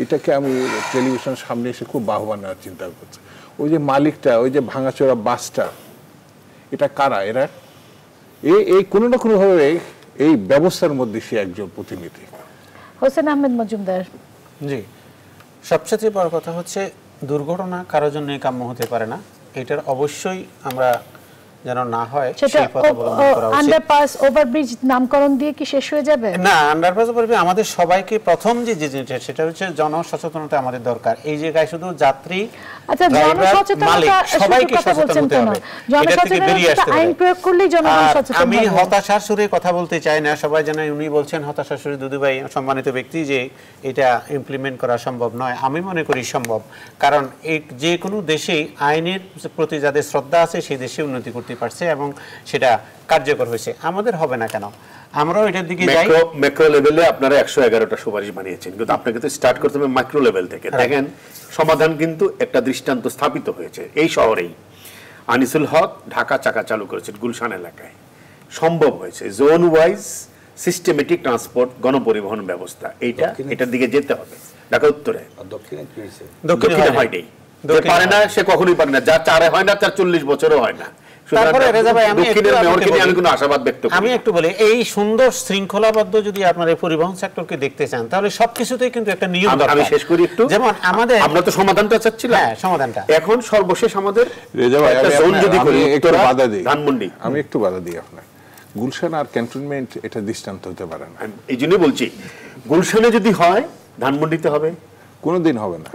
এটাকে আমি টেলিভিশনের সামনে এসে খুব বাহবা নেওয়ার চিন্তা করছি। ওই যে মালিকটা, ওই যে ভাঙাচোরা বাসটা, এটা কারা? এরা এই কোনো না কোনোভাবে এই ব্যবস্থার মধ্যে সে একজন প্রতিনিধি। হোসেন আহমেদ মজুমদার। জি, সবচেয়ে বড় কথা হচ্ছে দুর্ঘটনা কারোর জন্য কাম্য হতে পারে না, এটার অবশ্যই আমরা যেন না হয় সেই পথ অবলম্বন করা উচিত। আন্ডারপাস ওভারব্রিজ নামকরণ দিয়ে কি শেষ হয়ে যাবে? না, আন্ডারপাস ওভারব্রিজ আমাদের সবাইকে প্রথম যে জিনিসটা সেটা হচ্ছে জনসচেতনতা আমাদের দরকার। এই জায়গায় শুধু যাত্রী, আচ্ছা, জনসচেতনতা সবাইকে সচেতন হতে হবে। জনসচেতনতা আইন প্রয়োগ করলেই জনগণ সচেতন হবে। আমি হতাশার সুরে কথা বলতে চাই না, সবাই জানেন উনি বলছেন হতাশার সুরে, দুদুভাই সম্মানিত ব্যক্তি, যে এটা ইমপ্লিমেন্ট করা সম্ভব নয়। আমি মনে করি সম্ভব, কারণ যে কোনো দেশেই আইনের প্রতি যাদের শ্রদ্ধা আছে সেই দেশে উন্নতি করতে পারছে এবং সেটা কার্যকর হয়েছে। আমাদের হবে না কেন? আমরাও এটার দিকে যাই। ম্যাক্রো লেভেলে আপনারা 111টা সুপারিশ বানিয়েছেন, কিন্তু আপনাকে তো স্টার্ট করতে হবে মাইক্রো লেভেল থেকে। দেখেন সমাধান কিন্তু একটা দৃষ্টান্ত স্থাপিত হয়েছে এই শহরেই। আনিসুল হক ঢাকা চাকা চালু করেছেন গুলশান এলাকায়, সম্ভব হয়েছে। জোন ওয়াইজ সিস্টেমেটিক ট্রান্সপোর্ট গণপরিবহন ব্যবস্থা, এটার দিকে যেতে হবে। ঢাকা উত্তরে দক্ষিণে কি হয়েছে? দক্ষিণে হয়নি, যে পারে না সে কখনোই পারে না, যার 4 হয় না তার 40 বছরও হয় না। তারপরে রেজা ভাই, আমি একটু বলি, এই সুন্দর শৃঙ্খলাবদ্ধ যদি আপনার এই পরিবহন সেক্টরকে দেখতে চান তাহলে সবকিছুতেই কিন্তু একটা নিয়ম দরকার। আমি শেষ করি একটু, যেমন আমরা তো সমাধানটা চাচ্ছিলাম। হ্যাঁ, সমাধানটা এখন সর্বশেষ আমাদের রেজা ভাই, আমি একটু বাধা দিই, ধানমন্ডি আমি একটু বাধা দিই আপনার। গুলশান আর ক্যান্টনমেন্ট এটা দৃষ্টান্ত হতে পারে না। এই জন্যই বলছি, গুলশানে যদি হয় ধানমন্ডিতে হবে, কোনোদিন হবে না।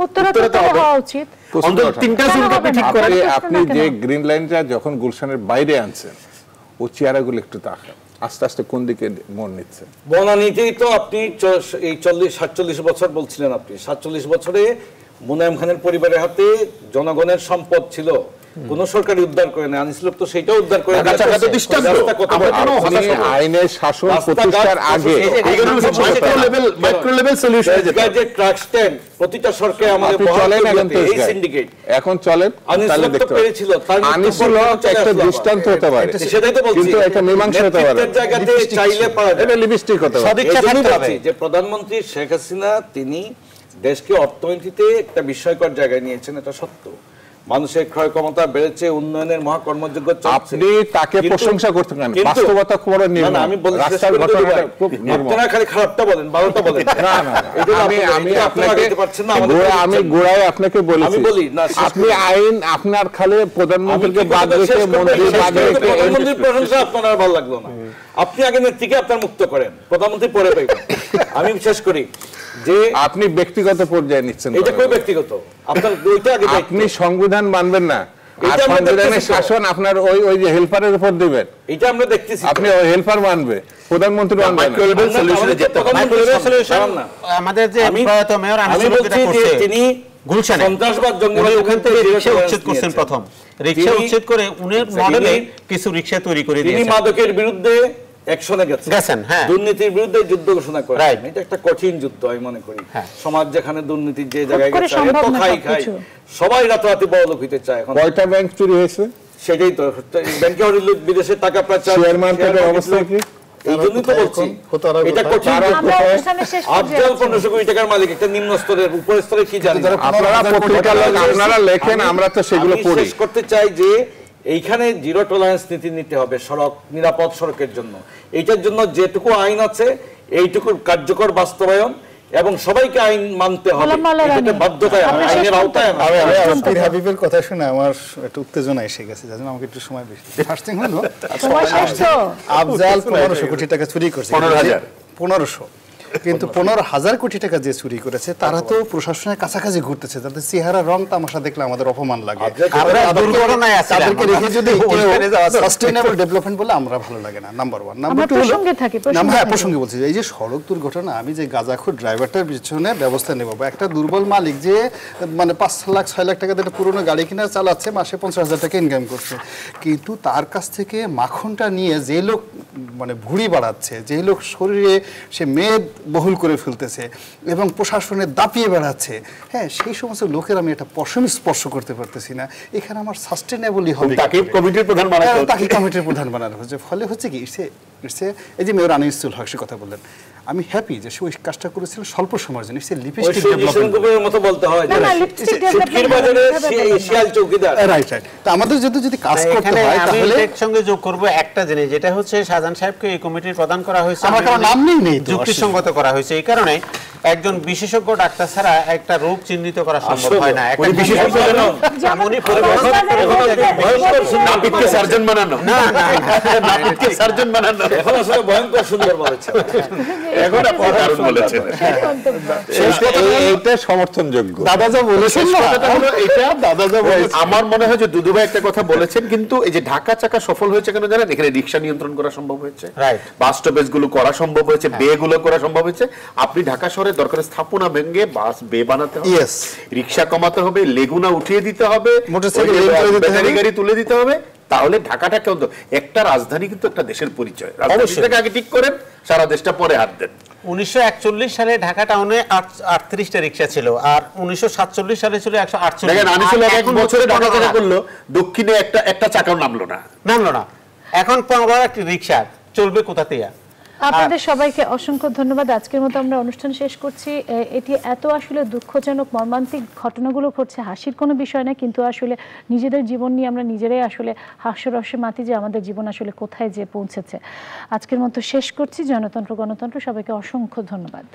আপনি যে গ্রিন লাইনটা যখন গুলশানের বাইরে আনছেন, ও চেহারাগুলো একটু তাকান, আস্তে আস্তে কোন দিকে মন নিচ্ছে। বনানীতেই তো আপনি এই 47 বছর বলছিলেন, আপনি 47 বছরে মুনায়েম খানের পরিবারের হাতে জনগণের সম্পদ ছিল, কোন সরকারি উদ্ধার করে না। আনিসুল তো সেটাও উদ্ধার করে না। আইনের শাসন প্রতিষ্ঠার আগে মাইক্রো লেভেল সলিউশন, যে ট্রাক স্ট্যান্ড প্রতিটা সরকারে আমাদের এই সিন্ডিকেট এখন চলেন, তাহলে দেখতে পেরেছিল। আনিসুল হক একটা দৃষ্টান্ত হতে পারে, সেটাই তো বলছি, কিন্তু একটা মীমাংসা হতে পারে। জায়গাতে চাইলে পাওয়া যাবে, এটা লিপস্টিক হতে পারে। সদিচ্ছা থাকতে হবে। যে প্রধানমন্ত্রী শেখ হাসিনা তিনি দেশকে অর্থনীতিতে একটা বিস্ময়কর জায়গায় নিয়েছেন, এটা সত্য। মানুষের ক্রয় ক্ষমতা বেড়েছে, উন্নয়নের মহাকর্মযজ্ঞ চলছে। আপনি তাকে প্রশংসা করতে পারেন, বাস্তবতা খুব নির্মম। আমি বলি, আপনারা খালি খারাপটা বলেন, ভালোটা বলেন না। আমি আপনাকে গোড়ায় আপনাকে বলেছি, আপনি আইন আপনার খালি প্রধানমন্ত্রীকে বাদ রেখে মন্ত্রী বাদ রেখে প্রধানমন্ত্রীর প্রশংসা আপনার ভালো লাগলো না। আপনি আগে নেত্রীকে আপনার মুক্ত করেন, প্রধানমন্ত্রী পরে পাইবেন। আমি বিশ্বাস করি যে আপনি ব্যক্তিগত পর্যায়ে নিচ্ছেন। এটা কই ব্যক্তিগত? আপনার ওইটা আগে, আপনি সংবিধান মানবেন না, আর সংবিধানের শাসন আপনার ওই যে হেল্পারের উপর দিবেন, এটা আমরা দেখতেছি। আপনি ওই হেল্পার মানবে, প্রধানমন্ত্রী মানবে না। আমাদের যে প্রয়াত মেয়র আনিসুল হক যেটা করছে, তিনি গুলশানে সন্ত্রাসবাদ জঙ্গি ওখান থেকে রিকশা উচ্ছেদ করছেন। প্রথম রিকশা উচ্ছেদ করে উনার মডেলে কিছু রিকশা তৈরি করে দিয়েছেন। তিনি মাদকের বিরুদ্ধে অ্যাকশনে গেছেন, হ্যাঁ, দুর্নীতির বিরুদ্ধে যুদ্ধ ঘোষণা করেন। এটা একটা কঠিন যুদ্ধ আমি মনে করি। সমাজ যেখানে দুর্নীতির যে জায়গায় গেছে, এত খাই সবাই রাতারাতি বড়লোক হইতে চায়। এখন কয়টা ব্যাংক চুরি হয়েছে? সেটাই তো, ব্যাংকে বিদেশে টাকা পাচার, শেয়ার মার্কেটের অবস্থা কি? এই জন্যই তো বলছি এটা কঠিন। আফজাল 1500 কোটি টাকার মালিক, একটা নিম্ন স্তরের, উপর স্তরে কি জানেন আপনারা? পত্রিকা আপনারা লেখেন, আমরা তো সেগুলো পড়ি। শেষ করতে চাই যে এইখানে জিরো টলারেন্স নীতি নিতে হবে সড়ক নিরাপদ সড়কের জন্য। এইটার জন্য যেটুকু আইন আছে এইটুকু কার্যকর বাস্তবায়ন এবং সবাইকে আইন মানতে হবে, এটা বাধ্যতায় আইনের আওতায়। পীর হাবিবের কথা শুনে আমার একটু উত্তেজনা এসে গেছে, যার জন্য আমাকে একটু সময় বেশি। ফার্স্ট থিং হলো আফজাল 1500 কোটি টাকা চুরি করছে, 1500, কিন্তু 15,000 কোটি টাকা যে চুরি করেছে তারা তো প্রশাসনের কাছাকাছি ঘুরতেছে, তাদের চেহারা রং তামাশা দেখলে আমাদের অপমান লাগে। তাদেরকে রেখে যদি সাস্টেইনেবল ডেভেলপমেন্ট বলে আমরা ভালো লাগে না, নাম্বার 1। নাম্বার 2 হলো, হ্যাঁ প্রসঙ্গে বলছি, এই যে সড়ক দুর্ঘটনা, আমি যে গাঁজাখোর ড্রাইভারটার পিছনে ব্যবস্থা নেব, বা একটা দুর্বল মালিক যে মানে 5 লাখ 6 লাখ টাকা দিয়ে পুরোনো গাড়ি কিনা চালাচ্ছে, মাসে 50,000 টাকা ইনকাম করছে, কিন্তু তার কাছ থেকে মাখনটা নিয়ে যে লোক মানে ভুঁড়ি বাড়াচ্ছে, যে লোক শরীরে সে মেদ বহুল করে ফেলতেছে এবং প্রশাসনের দাপিয়ে বেড়াচ্ছে, হ্যাঁ, সেই সমস্ত লোকের আমি একটা পশম স্পর্শ করতে পারতেছি না। এখানে আমার সাস্টেনেবলই হবে, তাকে কমিটির প্রধান বানানো, তাকে কমিটির প্রধান বানানো হচ্ছে। ফলে হচ্ছে কি, এই যে মেয়র আনিসুল হক সে কথা বললেন, আমি হ্যাপি যে সে ওই কাজটা করেছিল স্বল্প সময়ের জন্য। সে ওই লিপস্টিক সুজিত ডেভেলপমেন্ট সেনগুপ্তের মতো বলতে হয় যে না, লিপস্টিক শুটকির বাজারে শিয়াল চৌকিদার। Right right. তো আমাদের যদি কাজ করতে এখানে হয় আমি তাহলে এর সঙ্গে যোগ করব একটা জিনিস, যেটা হচ্ছে শাহজাহান সাহেবকে এই কমিটির প্রদান করা হয়েছে, আমার কারো নাম নেই তো, যুক্তিসঙ্গত করা হয়েছে এই কারণে একজন বিশেষজ্ঞ ডাক্তার ছাড়া একটা রোগ চিহ্নিত করা সম্ভব হয় না। উনি বিশেষজ্ঞ কেন? উনি পরিবহন নাপিতকে সার্জন বানানো, না না নাপিতকে সার্জন বানানো, এখন আসলে ভয়ঙ্কর সুন্দর বলেছে। এখন আপনি দারুণ বলেছেন। এইটা সমর্থনযোগ্য। দাদা যা বলেছেন না, কথাটা হলো এটা, দাদা যা বলেছেন, আমার মনে হয় যে দুদুভাই একটা কথা বলেছেন, কিন্তু এই যে ঢাকা চাকা সফল হয়েছে কেন জানেন? এখানে রিকশা নিয়ন্ত্রণ করা সম্ভব হয়েছে, Right. বাস স্টপেজ গুলো করা সম্ভব হয়েছে, বে গুলো করা সম্ভব হয়েছে। আপনি ঢাকা শহরে দরকার স্থাপনা ভেঙে বাস বে বানাতে হবে, Yes. রিকশা কমাতে হবে, লেগুনা উঠিয়ে দিতে হবে, মোটরসাইকেল ওই যে লেন করে দিতে ব্যাটারি হবে। গাড়ি তুলে দিতে হবে। তাহলে ঢাকাটা কেউ একটা রাজধানী কিন্তু একটা দেশের পরিচয়। রাজধানীটাকে আগে ঠিক করেন, সারা দেশটা পরে হাত দেন। 1941 সালে ঢাকা টাউনে 38টা রিকশা ছিল, আর 1947 সালে ছিল 148। দেখেন আনিসুল এক বছরে ঢাকা চাকা করলো, দক্ষিণে একটা চাকাও নামলো না। নামলো না। এখন 15টি রিকশা চলবে কোথাতেই। আপনাদের সবাইকে অসংখ্য ধন্যবাদ। আজকের মতো আমরা অনুষ্ঠান শেষ করছি। এটি এত আসলে দুঃখজনক মর্মান্তিক ঘটনাগুলো ঘটছে, হাসির কোনো বিষয় না, কিন্তু আসলে নিজেদের জীবন নিয়ে আমরা নিজেরাই আসলে হাস্যরসে মাতি যে আমাদের জীবন আসলে কোথায় যে পৌঁছেছে। আজকের মতো শেষ করছি। জনতন্ত্র গণতন্ত্র, সবাইকে অসংখ্য ধন্যবাদ।